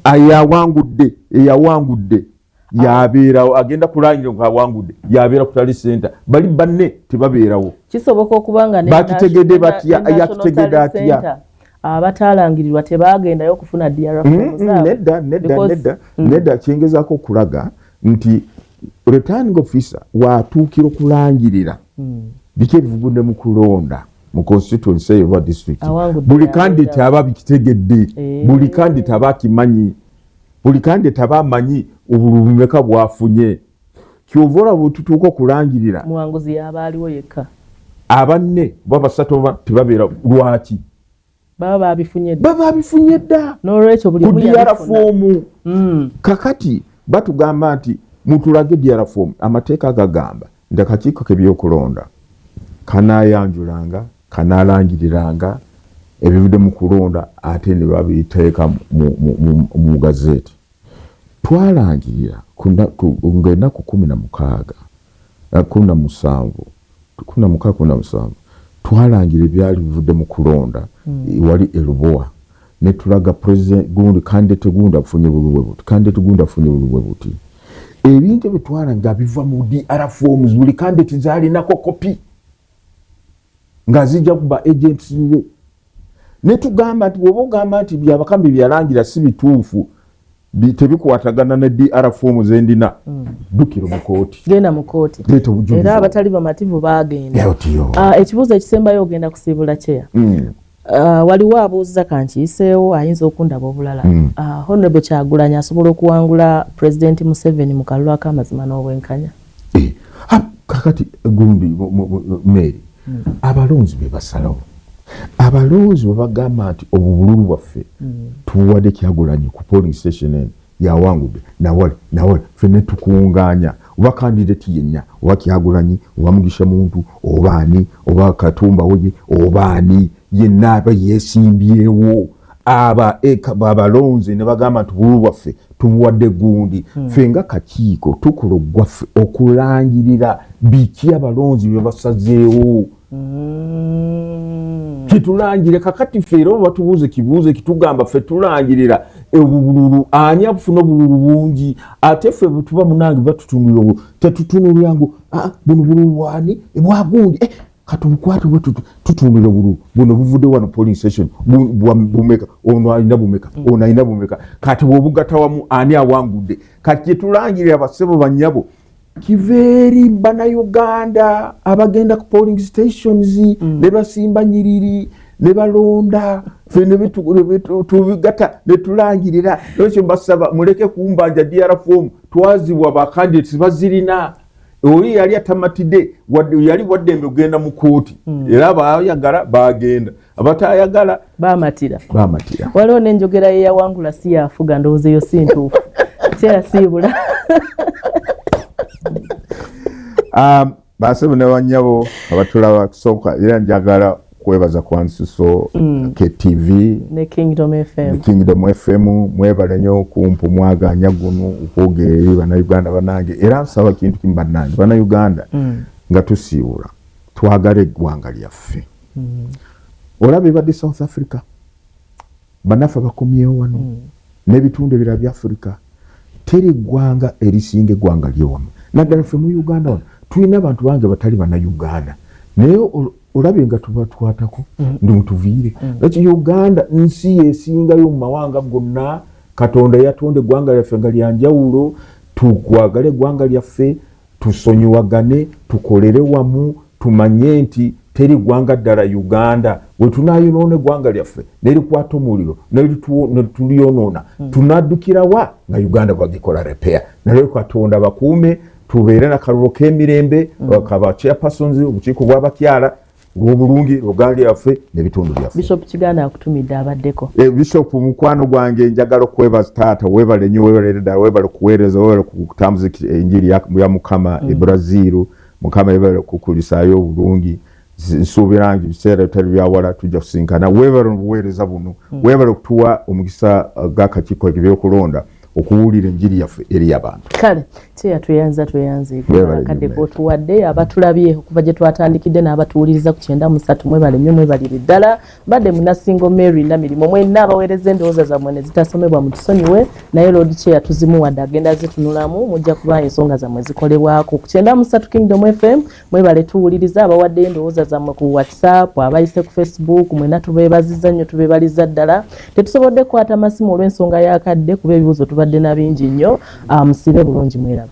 [SPEAKER 1] eyawangudde yabeerawo agenda kulangirira nga awangudde yabeera ku tally center bali banne tebabeerawo kisoboka okuba nga
[SPEAKER 2] bakitegedde batya yakitegedde atya
[SPEAKER 1] abatalangirirwa tebagendayo okufuna DR form
[SPEAKER 2] nedda kyengezaako okulaga nti returning officer watuukira okulangirira biki ebivugudde mu kulonda mu constituency oba district buli candidate aba bikitegedde buli candidate aba akimanyi buli candidate aba amanyi obulumeka bwafunye kyovora bututuuka okulangirira
[SPEAKER 1] muwanguzi yaba aliwo yekka
[SPEAKER 2] abanne babasatu tebabeera lwaki
[SPEAKER 1] baba babifunye
[SPEAKER 2] dda
[SPEAKER 1] n'olwekyo buli mu
[SPEAKER 2] DR form kakati batugamba nti mutulage DR form amateeka gagamba nti akakiiko k'ebyokulonda kanaayanjulanga kanaalangiriranga ebivudde mu kulonda ate ne babiteeka mu gazeeti twalangirira ng'ennaku 17 twalangira ebyali bivudde mu kulonda wali Elubowa ne tulaga president gundi candidate gundi afunye bulubwe buti candidate gundi afunye bulubwe buti ebintu bitwalanga biva mu DR forms buli candidate zalinako kopi nga zijja kuba agents be ne tugamba nti bw'oba ogamba nti Byabakama byalangira si bituufu tebikwatagana ne DR forms endina dukira mu kooti
[SPEAKER 1] genda mu kooti era abatali bamativu baagenda ekibuuzo ekisembayo ogenda kusiibula kyeya waliwo abuuza kankiyiseewo ayinza okundaba obulala Honorable Kyagulanyi asobola okuwangula President Museveni mu kalulu ak'amazima n'obwenkanya
[SPEAKER 2] kakati gundi Mary abalonzi be basalawo abalonzi bwe bagamba nti obubululu bwaffe tubuwadde Kyagulanyi ku polling station eno yawangudde nawale ffenna tukuŋŋaanya oba candidate yenna oba Kyagulanyi oba Mugisha Muntu oba ani oba Katumba Oye oba ani yenna aba yeesimbyewo abalonzi ne bagamba nti obululu bwaffe tubuwadde gundi ffe nga kakiiko tukola ogwaffe okulangirira biki abalonzi bye basazeewo kitulangire kakati ffe era oba tubuuze kibuuze kitugamba ffe tulangirira obululu ani abufuna obululu bungi ate ffe bwe tuba munange batutunulira tetutunulira ngu buno bululu bwani bwagundi katubukwate bwe tutunulira obululu buno buvudde wano polling station bumeka ono alina bumeka ono alina bumeka kati bw'obugatta wamu ani awangudde kati kyetulangirira abasebo bannyabo kiveeri bannayuganda abagenda ku polling stations ne basimba nyiriri ne balonda ffe ne tubigata ne tulangirira ekyo mbasaba muleke kumbanja DR form twazibwa ba candidates bazirina oli yali atamatidde yali waddembe ogenda mu kooti era abayagala bagenda abatayagala
[SPEAKER 1] bamatira
[SPEAKER 2] waliwo
[SPEAKER 1] n'enjogera yeyawangula si yafuga ndowooza eyo si ntuufu kyeyasiibula
[SPEAKER 2] basebe ne banyabo abatulaba kusooka era njagala kwebaza Kwansuso KTV
[SPEAKER 1] ne
[SPEAKER 2] Kingdom FM mwebale nnyo kumpu mwaganya guno okwogera eri bannayuganda banange era nsaba kintu kimu bannange bannayuganda nga tusiibula twagala eggwanga lyaffe olaba ebadde South Africa bannaffe bakomyewo wano n'ebitundu ebirala bya Africa teri ggwanga erisinga eggwanga lyewamu naddala ffe mu Uganda wano tulina abantu bange batali bannayuganda naye olabye nga tubatwatako ndi mutuviire lwaki Uganda nsi esingayo mu mawanga gonna Katonda yatonda eggwanga lyaffe nga lyanjawulo tukwagale eggwanga lyaffe tusonyiwagane tukolere wamu tumanye nti teri ggwanga ddala Uganda we tunayonoona eggwanga lyaffe nerikwata omuliro netulyonoona tunaddukira wa nga Uganda bwagikola repair nalwe Katonda bakuume tubeere nakalulu k'emirembe bakaba chairpersons obukiiko bw'abakyala lw'obulungi luganda lyaffe n'ebitundu byaffe.
[SPEAKER 1] Bishop Kiganda akutumidde abaddeko.
[SPEAKER 2] Bishop mukwano gwange njagala okwebaza taata webale nnyo webale ddala webale kuweereza webale kutambuza enjiri ya Mukama e Brazil Mukama yebale kukulisaayo obulungi nsuubira nti biseera bitali byawala tujja kusinkana webale obuweereza buno webale okutuwa omukisa g'akakiiko ebyokulonda okuwulira enjiri yaffe eri abantu.
[SPEAKER 1] Kale tuyanza akadde k'otuwadde abatulabye okuva gye twatandikidde n'abatuwuliriza ku 93 mwebale nnyo mwebalire ddala badde Munasingo Mary Namirimo mwenna abaweereza endowooza zammwe ne zitasomebwa mu tusonyiwe naye Lord Chair tuzimuwadde agenda zitunulamu mujja kuba ensonga zammwe zikolebwako ku 93 Kingdom FM mwebale tuwuliriza abawadde endowooza zammwe ku WhatsApp abayise ku Facebook mwenna tubeebazizza nnyo tubeebaliza ddala tetusobodde kukwata masimu olw'ensonga y'akadde kuba ebibuuzo tubadde na bingi nnyo musibe bulungi mweraba.